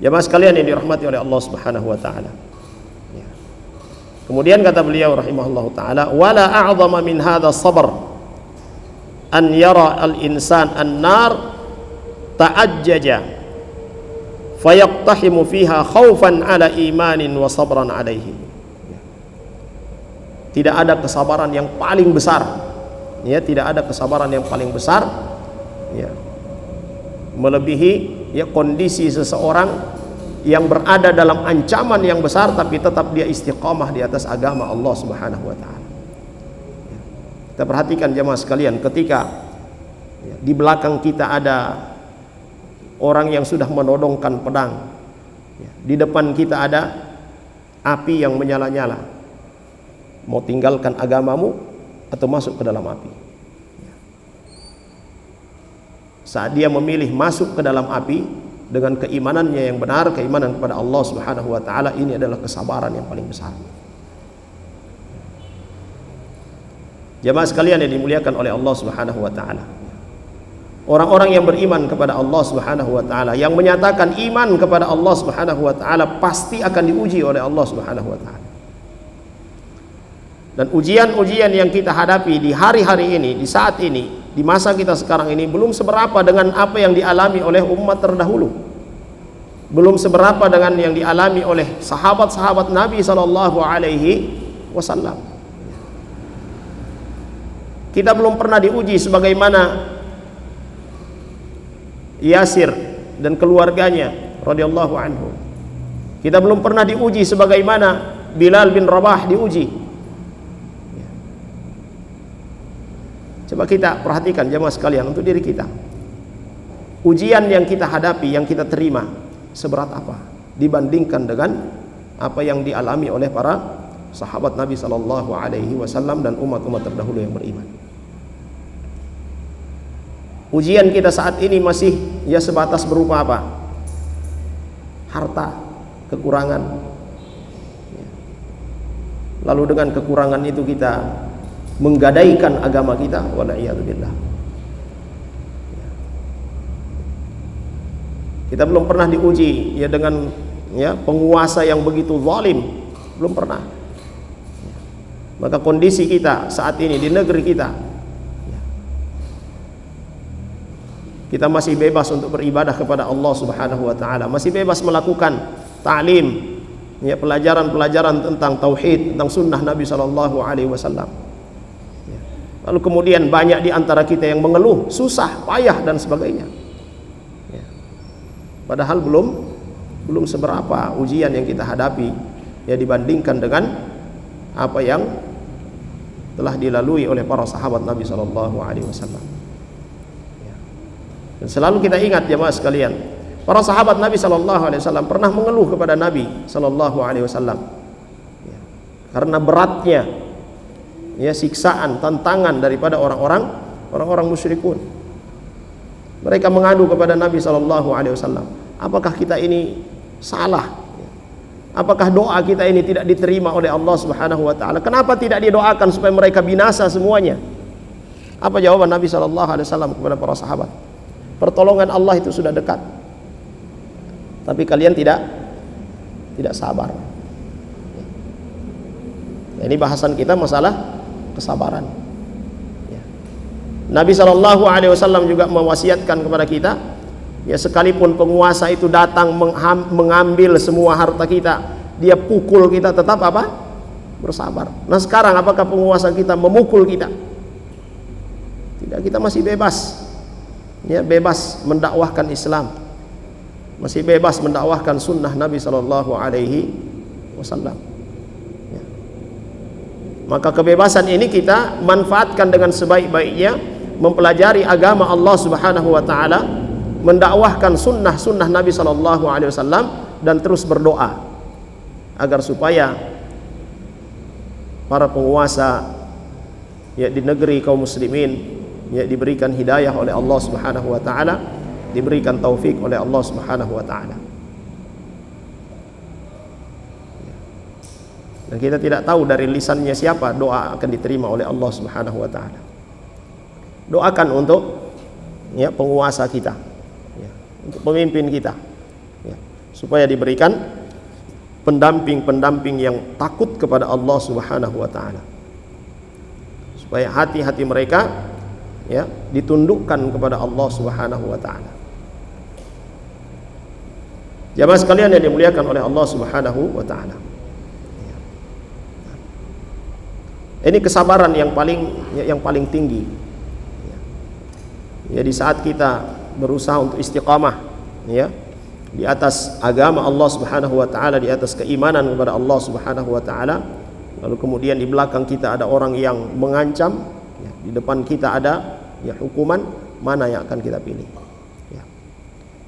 Jamaah sekalian yang dirahmati oleh Allah Subhanahu wa taala. Kemudian kata beliau rahimahullahu taala, wala a'zama min hadha sabr an yara al-insan an-nar ta'ajjaja fayaqtahimu fiha khaufan ala imanin wa sabran alaihi. Tidak ada kesabaran yang paling besar, ya, tidak ada kesabaran yang paling besar, ya, melebihi, ya, kondisi seseorang yang berada dalam ancaman yang besar tapi tetap dia istiqamah di atas agama Allah Subhanahu wa taala. Kita perhatikan jemaah sekalian, ketika, ya, di belakang kita ada orang yang sudah menodongkan pedang, ya, di depan kita ada api yang menyala-nyala, mau tinggalkan agamamu atau masuk ke dalam api? Saat dia memilih masuk ke dalam api dengan keimanannya yang benar, keimanan kepada Allah Subhanahu wa taala, ini adalah kesabaran yang paling besar. Jemaah sekalian yang dimuliakan oleh Allah Subhanahu wa taala, orang-orang yang beriman kepada Allah Subhanahu wa taala, yang menyatakan iman kepada Allah Subhanahu wa taala, pasti akan diuji oleh Allah Subhanahu wa taala. Dan ujian-ujian yang kita hadapi di hari-hari ini, di saat ini, di masa kita sekarang ini, belum seberapa dengan apa yang dialami oleh umat terdahulu, belum seberapa dengan yang dialami oleh sahabat-sahabat Nabi Sallallahu Alaihi Wasallam. Kita belum pernah diuji sebagaimana Yasir dan keluarganya radhiyallahu anhu. Kita belum pernah diuji sebagaimana Bilal bin Rabah diuji. Coba kita perhatikan jemaah sekalian, untuk diri kita, ujian yang kita hadapi, yang kita terima, seberat apa dibandingkan dengan apa yang dialami oleh para sahabat Nabi Sallallahu Alaihi Wasallam dan umat-umat terdahulu yang beriman. Ujian kita saat ini masih, ya, sebatas berupa apa? Harta, kekurangan. Lalu dengan kekurangan itu kita menggadaikan agama kita, wala'iyadzubillah. Kita belum pernah diuji, ya, dengan, ya, penguasa yang begitu zalim, belum pernah. Maka kondisi kita saat ini di negeri kita, kita masih bebas untuk beribadah kepada Allah Subhanahu wa taala, masih bebas melakukan ta'lim, ya, pelajaran-pelajaran tentang tauhid, tentang sunnah Nabi Sallallahu Alaihi Wasallam. Lalu kemudian banyak di antara kita yang mengeluh, susah, payah dan sebagainya, ya. Padahal belum seberapa ujian yang kita hadapi, ya, dibandingkan dengan apa yang telah dilalui oleh para sahabat Nabi Sallallahu Alaihi Wasallam. Dan selalu kita ingat jemaah sekalian, para sahabat Nabi Sallallahu Alaihi Wasallam pernah mengeluh kepada Nabi Sallallahu Alaihi Wasallam, ya, karena beratnya, ya, siksaan, tantangan daripada orang-orang musyrikun. Mereka mengadu kepada Nabi Sallallahu Alaihi Wasallam, apakah kita ini salah? Apakah doa kita ini tidak diterima oleh Allah Subhanahu Wa Taala? Kenapa tidak didoakan supaya mereka binasa semuanya? Apa jawaban Nabi Sallallahu Alaihi Wasallam kepada para sahabat? Pertolongan Allah itu sudah dekat, tapi kalian tidak sabar. Ini bahasan kita masalah kesabaran. Ya. Nabi SAW juga mewasiatkan kepada kita, ya sekalipun penguasa itu datang mengambil semua harta kita, dia pukul kita, tetap apa? Bersabar. Nah sekarang apakah penguasa kita memukul kita? Tidak, kita masih bebas. Ya, bebas mendakwahkan Islam. Masih bebas mendakwahkan sunnah Nabi SAW. Ya. Maka kebebasan ini kita manfaatkan dengan sebaik-baiknya, mempelajari agama Allah Subhanahu wa taala, mendakwahkan sunnah Nabi SAW, dan terus berdoa agar supaya para penguasa ya di negeri kaum muslimin ya diberikan hidayah oleh Allah Subhanahu wa taala, diberikan taufik oleh Allah Subhanahu wa taala. Dan kita tidak tahu dari lisannya siapa doa akan diterima oleh Allah Subhanahu wa taala. Doakan untuk ya penguasa kita, ya, untuk pemimpin kita, ya, supaya diberikan pendamping-pendamping yang takut kepada Allah Subhanahu wa taala. Supaya hati-hati mereka ya ditundukkan kepada Allah Subhanahu wa taala. Jamaah sekalian yang dimuliakan oleh Allah Subhanahu wa taala. Ini kesabaran yang paling tinggi. Ya, di saat kita berusaha untuk istiqamah ya di atas agama Allah Subhanahu wa taala, di atas keimanan kepada Allah Subhanahu wa taala, lalu kemudian di belakang kita ada orang yang mengancam, ya, di depan kita ada ya hukuman, mana yang akan kita pilih? Ya.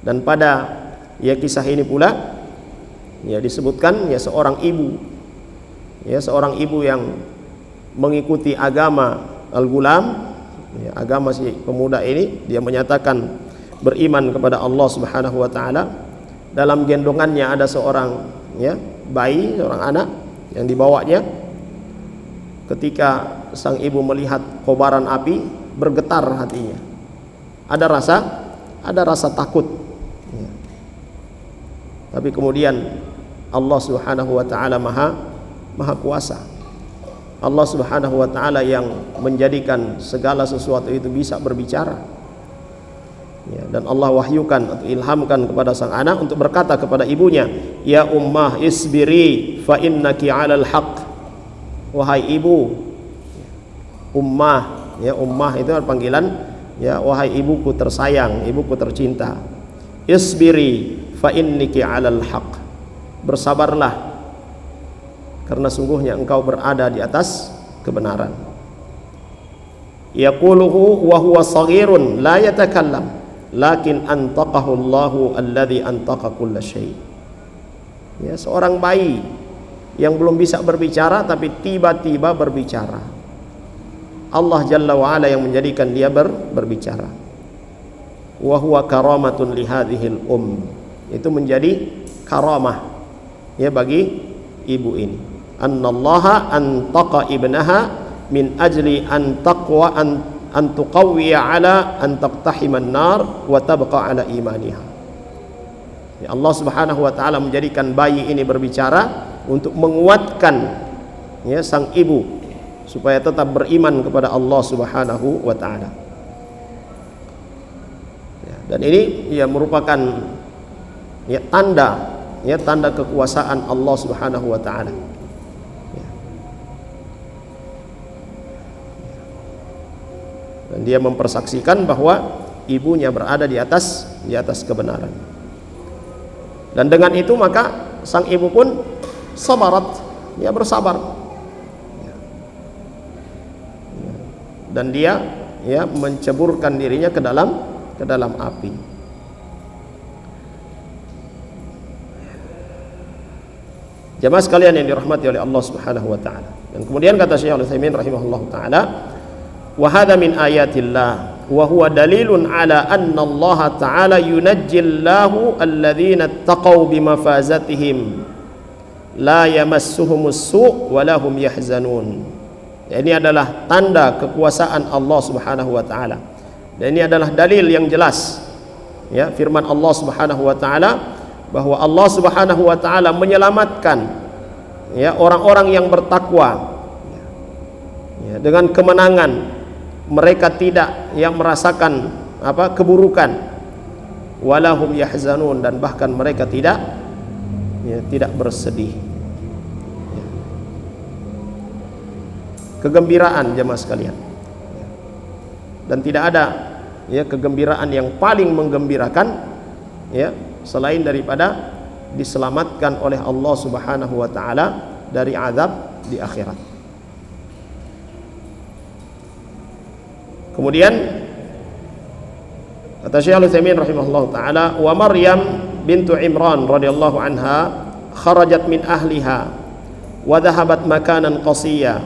Dan pada ya kisah ini pula ya disebutkan ya seorang ibu yang mengikuti agama al-gulam, ya, agama si pemuda ini, dia menyatakan beriman kepada Allah Subhanahu wa taala. Dalam gendongannya ada seorang ya bayi, seorang anak yang dibawanya. Ketika sang ibu melihat kobaran api, bergetar hatinya. Ada rasa takut. Ya. Tapi kemudian Allah Subhanahu wa taala maha kuasa. Allah Subhanahu wa taala yang menjadikan segala sesuatu itu bisa berbicara. Ya, dan Allah wahyukan atau ilhamkan kepada sang anak untuk berkata kepada ibunya, ya ummah isbiri fa innaki 'alal haqq. Wahai ibu, ummah, ya ummah itu panggilan ya, wahai ibuku tersayang, ibuku tercinta. Isbiri fa inniki 'alal haqq. Bersabarlah karena sungguhnya engkau berada di atas kebenaran. Yaquluhu wa huwa shaghirun la yatakallam lakin antaqahu Allahu alladhi antaqa kulla syai. Ya, seorang bayi yang belum bisa berbicara tapi tiba-tiba berbicara. Allah Jalla wa Ala yang menjadikan dia berbicara. Wa huwa karamatun li hadhil Itu menjadi karamah ya bagi ibu ini. Annallaha antaqa ibnaha min ajli an taqwa an tuqawwiya ala an taqtahiman nar wa tabqa ala imaniha. Ya, Allah Subhanahu wa taala menjadikan bayi ini berbicara untuk menguatkan ya sang ibu supaya tetap beriman kepada Allah Subhanahu wa taala. Ya, dan ini ya merupakan ya tanda kekuasaan Allah Subhanahu wa taala. Dan dia mempersaksikan bahwa ibunya berada di atas kebenaran. Dan dengan itu maka sang ibu pun sabarat, dia bersabar. Dan dia ya menceburkan dirinya ke dalam api. Jamaah sekalian yang dirahmati oleh Allah Subhanahu wa taala. Dan kemudian kata Syekh Al-Utsaimin rahimahullahu taala, wa hadza min ayatillah wa huwa dalilun ala anna Allah ta'ala yunajjillahu alladhina taqaw bimafazatihim la yamassuhumus su' wa lahum yahzanun. Ini adalah tanda kekuasaan Allah Subhanahu wa taala. Dan ini adalah dalil yang jelas ya firman Allah Subhanahu wa taala bahwa Allah Subhanahu wa taala menyelamatkan ya orang-orang yang bertakwa ya, dengan kemenangan, mereka tidak yang merasakan keburukan, walahum yahzanun, dan bahkan mereka tidak bersedih. Ya. Kegembiraan jemaah sekalian. Dan tidak ada kegembiraan yang paling menggembirakan selain daripada diselamatkan oleh Allah Subhanahu wa taala dari azab di akhirat. Kemudian kata Syekh Al-Utsaimin rahimahullah taala, wa Maryam bintu Imran radhiyallahu anha kharajat min ahliha wa dhahabat makanan qasiyya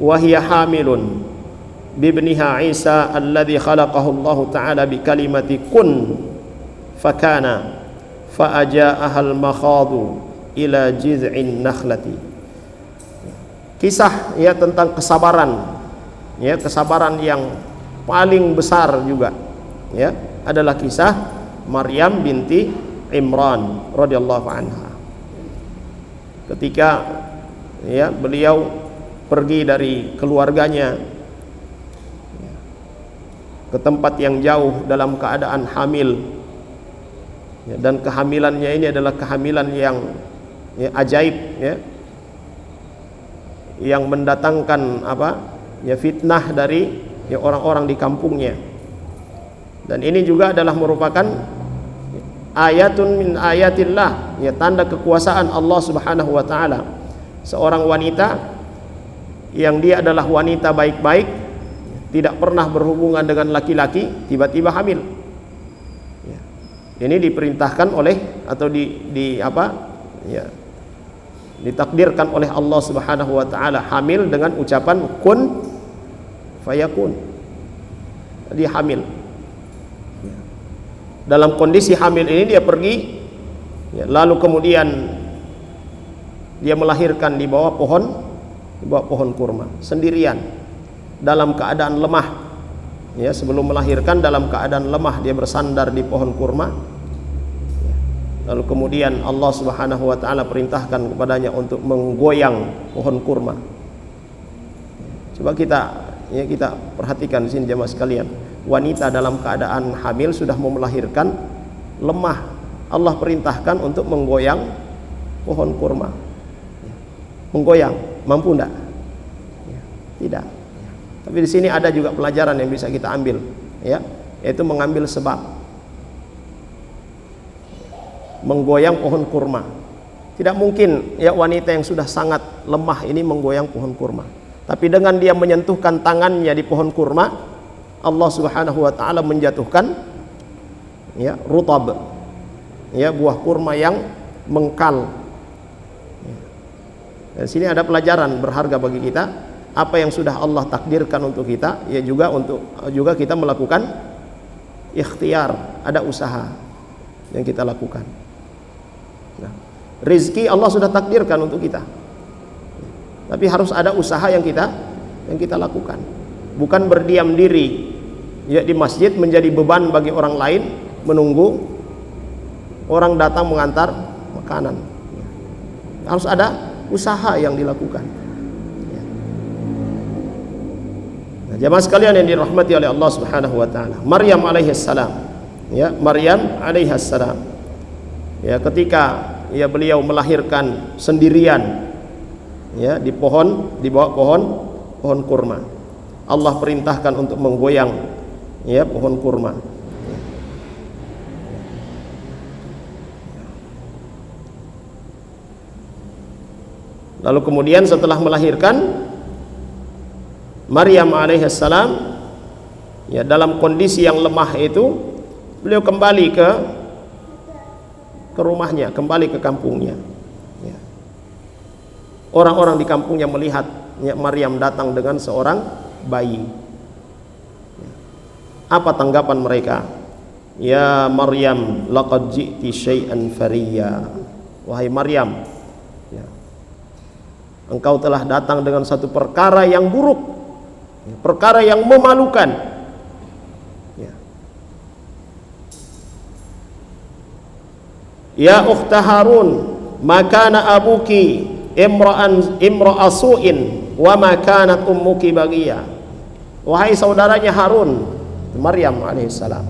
wa hiya hamilun bibniha Isa alladhi khalaqahu Allah ta'ala bi kalimati kun fakana fa'aja'ahal makhadu ila jiz'in nakhlati. Kisah tentang kesabaran, kesabaran yang paling besar juga adalah kisah Maryam binti Imran radhiyallahu anha. Ketika beliau pergi dari keluarganya ke tempat yang jauh dalam keadaan hamil, dan kehamilannya ini adalah kehamilan yang ajaib, yang mendatangkan fitnah dari orang-orang di kampungnya. Dan ini juga adalah merupakan ayatun min ayatillah, tanda kekuasaan Allah Subhanahu wa taala. Seorang wanita yang dia adalah wanita baik-baik, tidak pernah berhubungan dengan laki-laki, tiba-tiba hamil. Ini diperintahkan oleh atau ditakdirkan oleh Allah Subhanahu wa taala, hamil dengan ucapan kun fayakun. Dia hamil. Dalam kondisi hamil ini dia pergi, lalu kemudian dia melahirkan di bawah pohon kurma sendirian, dalam keadaan lemah. Sebelum melahirkan dalam keadaan lemah, dia bersandar di pohon kurma. Lalu kemudian Allah Subhanahu wa taala perintahkan kepadanya untuk menggoyang pohon kurma. Coba kita perhatikan di sini jemaah sekalian. Wanita dalam keadaan hamil sudah mau melahirkan, lemah. Allah perintahkan untuk menggoyang pohon kurma. Menggoyang, mampu enggak? Tidak. Tapi di sini ada juga pelajaran yang bisa kita ambil, yaitu mengambil sebab. Menggoyang pohon kurma. Tidak mungkin wanita yang sudah sangat lemah ini menggoyang pohon kurma. Tapi dengan dia menyentuhkan tangannya di pohon kurma, Allah Subhanahu wa taala menjatuhkan rutab, buah kurma yang mengkal. Dan sini ada pelajaran berharga bagi kita. Apa yang sudah Allah takdirkan untuk kita, juga kita melakukan ikhtiar, ada usaha yang kita lakukan. Nah, rizki Allah sudah takdirkan untuk kita, tapi harus ada usaha yang kita lakukan. Bukan berdiam diri di masjid menjadi beban bagi orang lain, menunggu orang datang mengantar makanan. Harus ada usaha yang dilakukan. Jamaah sekalian yang dirahmati oleh Allah Subhanahu wa taala, Maryam alaihissalam, Maryam alaihissalam, ketika beliau melahirkan sendirian, di bawah pohon kurma, Allah perintahkan untuk menggoyang pohon kurma. Lalu kemudian setelah melahirkan, Maryam alaihissalam dalam kondisi yang lemah itu, beliau kembali ke rumahnya, kembali ke kampungnya. Orang-orang di kampungnya melihat Maryam datang dengan seorang bayi. Apa tanggapan mereka? Ya Maryam, laqad ji'ti syai'an fariya. Wahai Maryam, engkau telah datang dengan satu perkara yang buruk, perkara yang memalukan. Ya ukhta Harun, makana abuki imra'a su'in wa ma kanat ummuki baghiyya. Wahai saudaranya Harun, Maryam alaihissalam,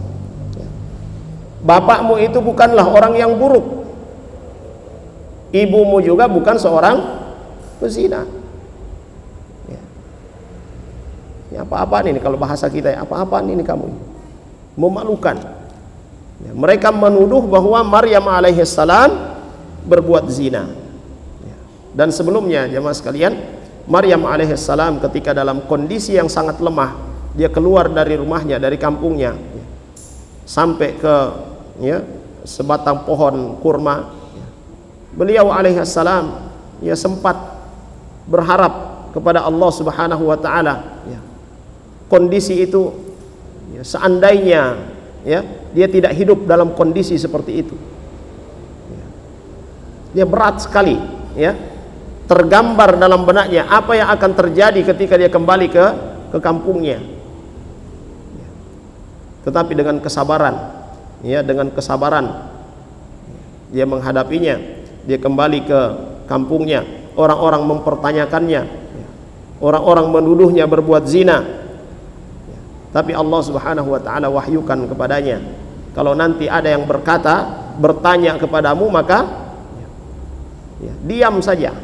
bapakmu itu bukanlah orang yang buruk, ibumu juga bukan seorang pezina. Ya, apa-apaan ini kalau bahasa kita ya, apa-apaan ini kamu, memalukan. Ya, mereka menuduh bahwa Maryam alaihissalam berbuat zina. Ya. Dan sebelumnya jemaah sekalian, Maryam alaihissalam ketika dalam kondisi yang sangat lemah, dia keluar dari rumahnya, dari kampungnya, ya, sampai ke sebatang pohon kurma. Ya. Beliau alaihissalam ya sempat berharap kepada Allah Subhanahu wa taala, ya, kondisi itu ya, seandainya ya dia tidak hidup dalam kondisi seperti itu, ya, dia berat sekali, ya, tergambar dalam benaknya apa yang akan terjadi ketika dia kembali ke kampungnya. Ya. Tetapi dengan kesabaran, ya, dengan kesabaran dia menghadapinya. Dia kembali ke kampungnya. Orang-orang mempertanyakannya, orang-orang menuduhnya berbuat zina. Tapi Allah Subhanahu wa ta'ala wahyukan kepadanya, kalau nanti ada yang bertanya kepadamu, maka ya, diam saja.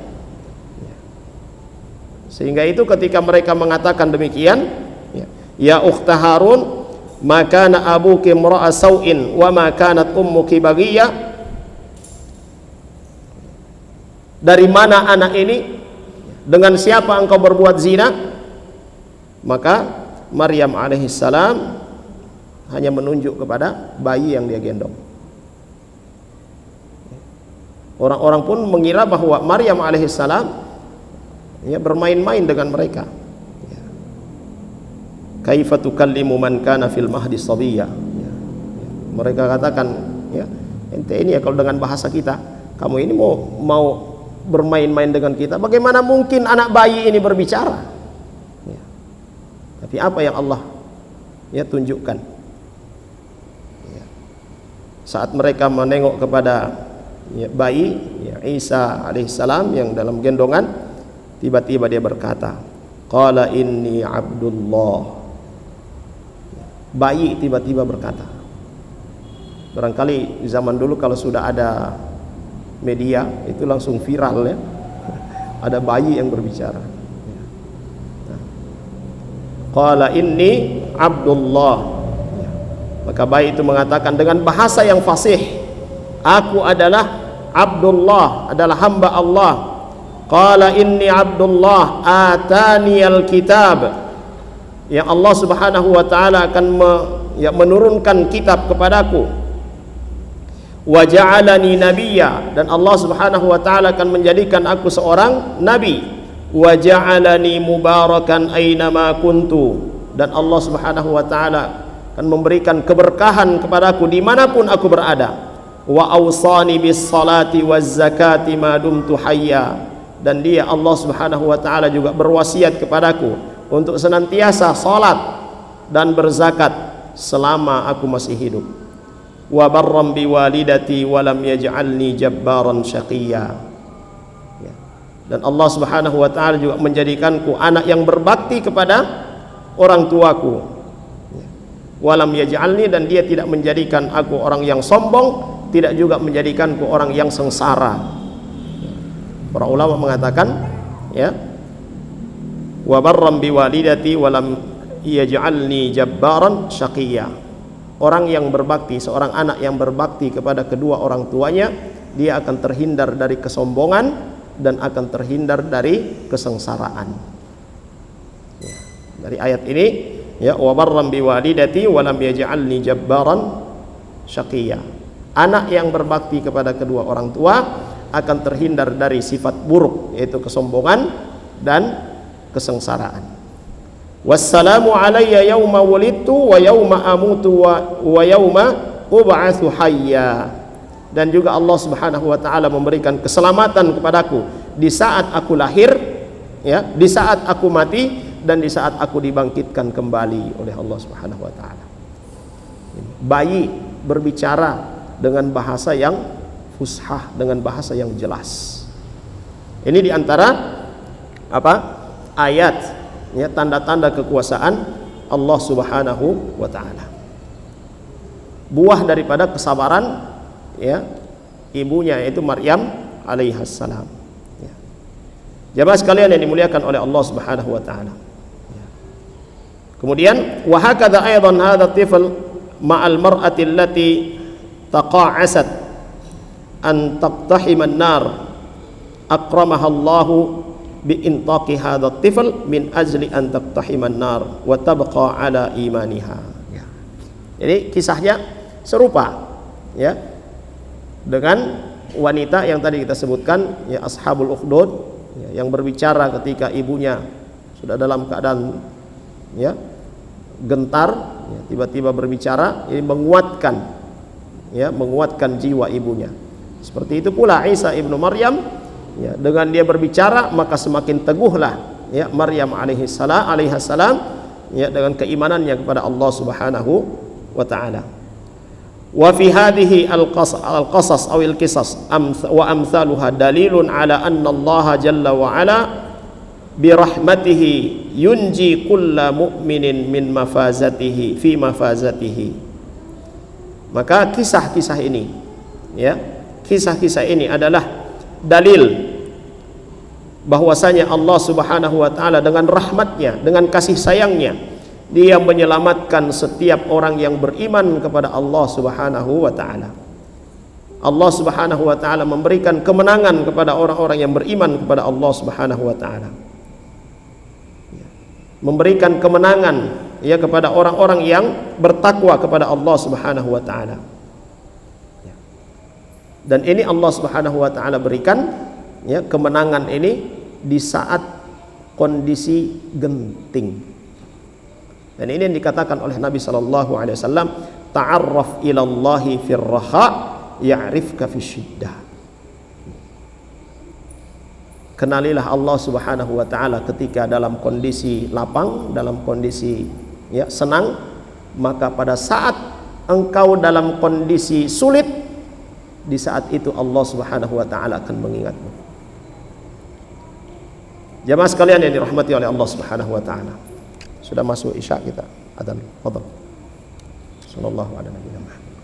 Sehingga itu ketika mereka mengatakan demikian, ya ukhta Harun, ma kana abuki imra'a sau'in wa ma kanat ummuki baghiyya. Dari mana anak ini? Dengan siapa engkau berbuat zina? Maka Maryam alaihissalam hanya menunjuk kepada bayi yang dia gendong. Orang-orang pun mengira bahwa Maryam alaihissalam ya bermain-main dengan mereka. Ya. Kaifa tukallimu man kana fil mahdi sabiyya. Ya. Mereka katakan, ya, ente ini ya kalau dengan bahasa kita, kamu ini mau bermain-main dengan kita, bagaimana mungkin anak bayi ini berbicara? Ya. Tapi apa yang Allah ya tunjukkan, ya, saat mereka menengok kepada ya, bayi ya, Isa alaihissalam yang dalam gendongan, tiba-tiba dia berkata, qala inni abdullah. Bayi tiba-tiba berkata. Barangkali zaman dulu kalau sudah ada media itu langsung viral, ya, ada bayi yang berbicara. Qala inni abdullah. Maka bayi itu mengatakan dengan bahasa yang fasih, aku adalah Abdullah, adalah hamba Allah. Qala inni abdullah atani alkitab. Ya, Allah Subhanahu wa taala akan menurunkan kitab kepadaku. Wa ja'alani nabiyya, dan Allah Subhanahu wa taala akan menjadikan aku seorang nabi. Wa ja'alani mubarakan aina ma kuntu, dan Allah Subhanahu wa taala akan memberikan keberkahan kepadaku dimanapun aku berada. Wa awsani bis salati waz zakati ma dumtu hayya, dan dia Allah Subhanahu wa taala juga berwasiat kepadaku untuk senantiasa salat dan berzakat selama aku masih hidup. Wa barram bi walidati wa lam yaj'alni jabbaran syaqiyya. Ya. Dan Allah Subhanahu wa taala juga menjadikanku anak yang berbakti kepada orang tuaku. Ya. Wa lam yaj'alni, dan dia tidak menjadikan aku orang yang sombong, tidak juga menjadikanku orang yang sengsara. Ya. Para ulama mengatakan, ya, wa barram bi walidati wa lam yaj'alni jabbaran syaqiyya. Orang yang berbakti, seorang anak yang berbakti kepada kedua orang tuanya, dia akan terhindar dari kesombongan dan akan terhindar dari kesengsaraan. Ya. Dari ayat ini, ya, wa barram bi walidati wa lam yaj'alni jabbaran syaqiyya. Anak yang berbakti kepada kedua orang tua akan terhindar dari sifat buruk, yaitu kesombongan dan kesengsaraan. Wassalamu alayya yawma wulidtu wa yawma amutu wa yawma ub'atsu hayya. Dan juga Allah Subhanahu wa taala memberikan keselamatan kepadaku di saat aku lahir, ya, di saat aku mati, dan di saat aku dibangkitkan kembali oleh Allah Subhanahu wa taala. Bayi berbicara dengan bahasa yang fushah, dengan bahasa yang jelas. Ini diantara apa? ayat, ya, tanda-tanda kekuasaan Allah Subhanahu wa taala. Buah daripada kesabaran, ya, ibunya yaitu Maryam alaihissalam. Ya. Jamaah sekalian yang dimuliakan oleh Allah Subhanahu wa taala. Ya. Kemudian wa hakadha aidan hadha tifl ma'al mar'ati allati taqa'asat an taqtahima an-nar akramaha Allah bi intaqi hadha tifl min ajli an taqtahima an-nar wa tabqa ala imaniha. Ya. Jadi kisahnya serupa, ya, dengan wanita yang tadi kita sebutkan, ya, ashabul ukhdud, ya, yang berbicara ketika ibunya sudah dalam keadaan, ya, gentar, ya, tiba-tiba berbicara, ini menguatkan, ya, menguatkan jiwa ibunya. Seperti itu pula Isa ibnu Maryam, ya, dengan dia berbicara maka semakin teguhlah, ya, Maryam alaihissalam, ya, dengan keimanannya kepada Allah Subhanahu wa taala. Wa fi hadhihi al-qasas aw al-qisas wa amsaluha dalilun ala anna Allah jalla wa ala bi rahmatihi yunji kulla mu'minin min mafazatihi fi mafazatihi. Maka kisah-kisah ini, ya, kisah-kisah ini adalah dalil bahwasanya Allah Subhanahu wa taala dengan rahmatnya, dengan kasih sayangnya, dia menyelamatkan setiap orang yang beriman kepada Allah Subhanahu wa taala. Allah Subhanahu wa taala memberikan kemenangan kepada orang-orang yang beriman kepada Allah Subhanahu wa taala. Memberikan kemenangan, ya, kepada orang-orang yang bertakwa kepada Allah Subhanahu wa taala. Dan ini Allah Subhanahu wa taala berikan, ya, kemenangan ini di saat kondisi genting. Dan ini yang dikatakan oleh Nabi sallallahu alaihi wasallam, ta'arraf ila Allahi fir raha ya'rifka fis syiddah. Kenalilah Allah Subhanahu wa taala ketika dalam kondisi lapang, dalam kondisi, ya, senang, maka pada saat engkau dalam kondisi sulit, di saat itu Allah Subhanahu wa taala akan mengingatmu. Jamaah sekalian yang dirahmati oleh Allah Subhanahu wa taala. Sudah masuk isya kita. Adzan. Fadhal. Sallallahu ala nabiyina Muhammad.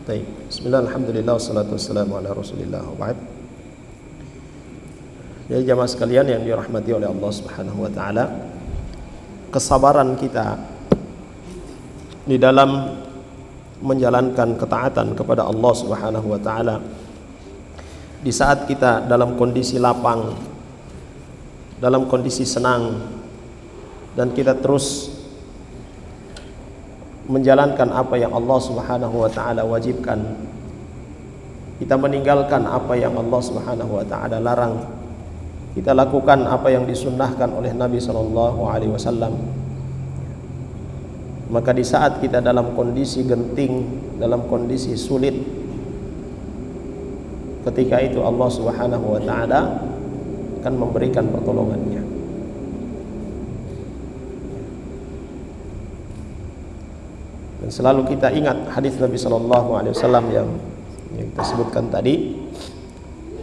Baik. Bismillah, alhamdulillah, wassalatu wassalamu ala Rasulillah wa ba'd. Jadi jamaah sekalian yang dirahmati oleh Allah Subhanahu wa taala, kesabaran kita di dalam menjalankan ketaatan kepada Allah Subhanahu wa taala di saat kita dalam kondisi lapang, dalam kondisi senang, dan kita terus menjalankan apa yang Allah Subhanahu wa taala wajibkan, kita meninggalkan apa yang Allah Subhanahu wa taala larang, kita lakukan apa yang disunnahkan oleh Nabi sallallahu alaihi wasallam. Maka di saat kita dalam kondisi genting, dalam kondisi sulit, ketika itu Allah Subhanahu wa taala akan memberikan pertolongannya. Dan selalu kita ingat hadis Nabi sallallahu alaihi wasallam yang kita sebutkan tadi,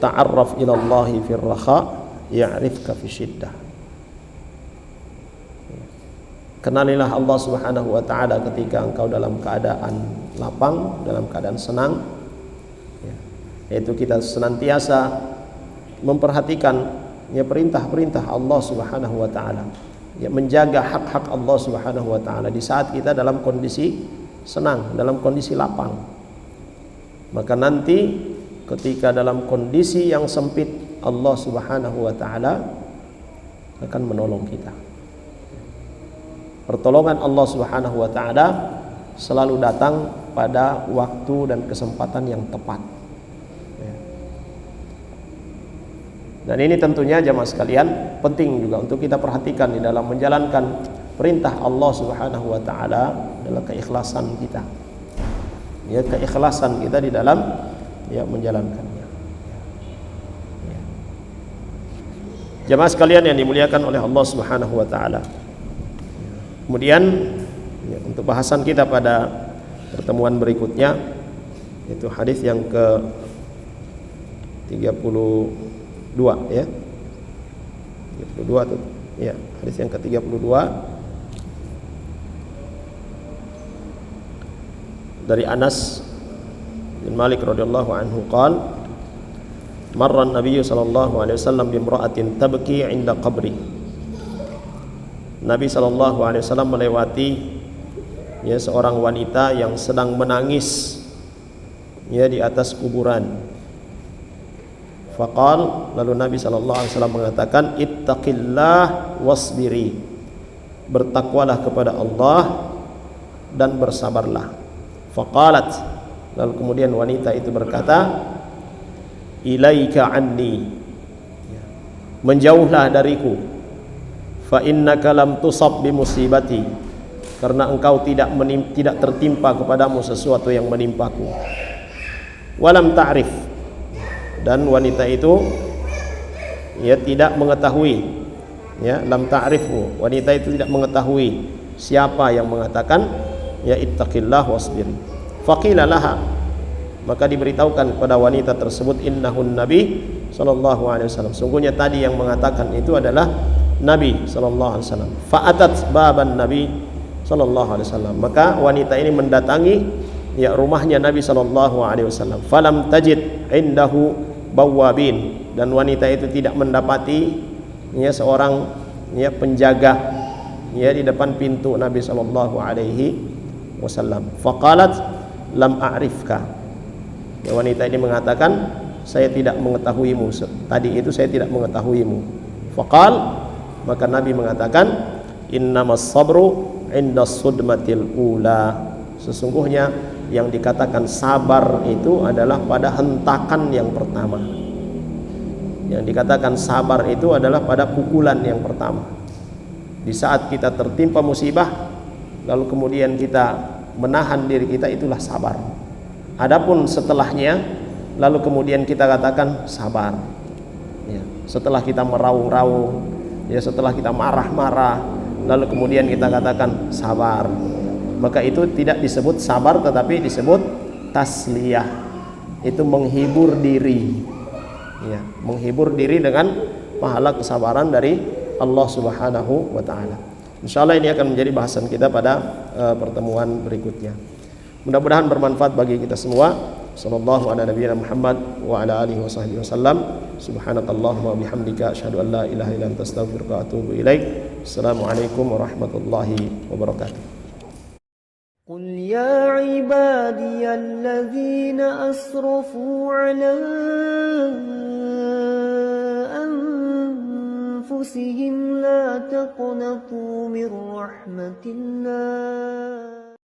ta'arraf ila Allahi fir raha ya'rifka fi syiddah. Kenalilah Allah Subhanahu wa taala ketika engkau dalam keadaan lapang, dalam keadaan senang, ya, yaitu kita senantiasa memperhatikan, ya, perintah-perintah Allah Subhanahu wa taala, ya, menjaga hak-hak Allah Subhanahu wa taala di saat kita dalam kondisi senang, dalam kondisi lapang. Maka nanti ketika dalam kondisi yang sempit, Allah Subhanahu wa taala akan menolong kita. Pertolongan Allah Subhanahu wa taala selalu datang pada waktu dan kesempatan yang tepat. Dan ini tentunya jamaah sekalian penting juga untuk kita perhatikan di dalam menjalankan perintah Allah Subhanahu wa taala adalah keikhlasan kita. Ya, keikhlasan kita di dalam, ya, menjalankannya. Ya. Jamaah sekalian yang dimuliakan oleh Allah Subhanahu wa taala. Kemudian, ya, untuk bahasan kita pada pertemuan berikutnya, Itu hadis yang ke 32 ya. 32 tuh. Ya, hadis yang ke 32 dari Anas bin Malik radhiyallahu anhu qala marra an-nabiy sallallahu alaihi wasallam bi imra'atin tabki 'inda qabri. Nabi sallallahu alaihi wasallam melewati ya seorang wanita yang sedang menangis ya di atas kuburan. Faqal, lalu Nabi sallallahu alaihi wasallam mengatakan ittaqillah wasbiri. Bertakwalah kepada Allah dan bersabarlah. Faqalat, lalu kemudian wanita itu berkata ilaika anni, menjauhlah dariku, fa innaka lam tusab bi musibati, karena engkau tidak tertimpa kepadamu sesuatu yang menimpaku. Walam ta'rif, dan wanita itu ya tidak mengetahui, ya lam ta'rifu, wanita itu tidak mengetahui siapa yang mengatakan ya ittaqillah wasbir. Faqila laha, maka diberitahukan kepada wanita tersebut innahun nabi sallallahu alaihi wasallam, sungguhnya tadi yang mengatakan itu adalah Nabi sallallahu alaihi wasallam. Fa'atat baban nabi sallallahu alaihi wasallam, maka wanita ini mendatangi ya rumahnya Nabi sallallahu alaihi wasallam. Falam tajid indahu bawabin, dan wanita itu tidak mendapati ya seorang ya penjaga ya di depan pintu Nabi sallallahu alaihi wasallam. Faqalat lam a'rifka, ya wanita ini mengatakan saya tidak mengetahuimu, tadi itu saya tidak mengetahuimu. Faqal, maka Nabi mengatakan innamas sabru indas sudmatil ula, sesungguhnya yang dikatakan sabar itu adalah pada hentakan yang pertama. Yang dikatakan sabar itu adalah pada pukulan yang pertama. Di saat kita tertimpa musibah lalu kemudian kita menahan diri kita, itulah sabar. Adapun setelahnya lalu kemudian kita katakan sabar ya, setelah kita meraung-raung ya, setelah kita marah-marah lalu kemudian kita katakan sabar, maka itu tidak disebut sabar tetapi disebut tasliyah. Itu menghibur diri ya, menghibur diri dengan pahala kesabaran dari Allah Subhanahu wa taala. Insyaallah ini akan menjadi bahasan kita pada pertemuan berikutnya. Mudah-mudahan bermanfaat bagi kita semua. Sallallahu ala nabiyina Muhammad wa ala alihi wasahbihi wasallam. Subhanakallahumma wa bihamdika asyhadu an la ilaha illa anta astaghfiruka wa atubu ilaik. Assalamualaikum warahmatullahi wabarakatuh. قل يا عبادي الذين أسرفوا على أنفسهم لا تقنطوا من رحمة الله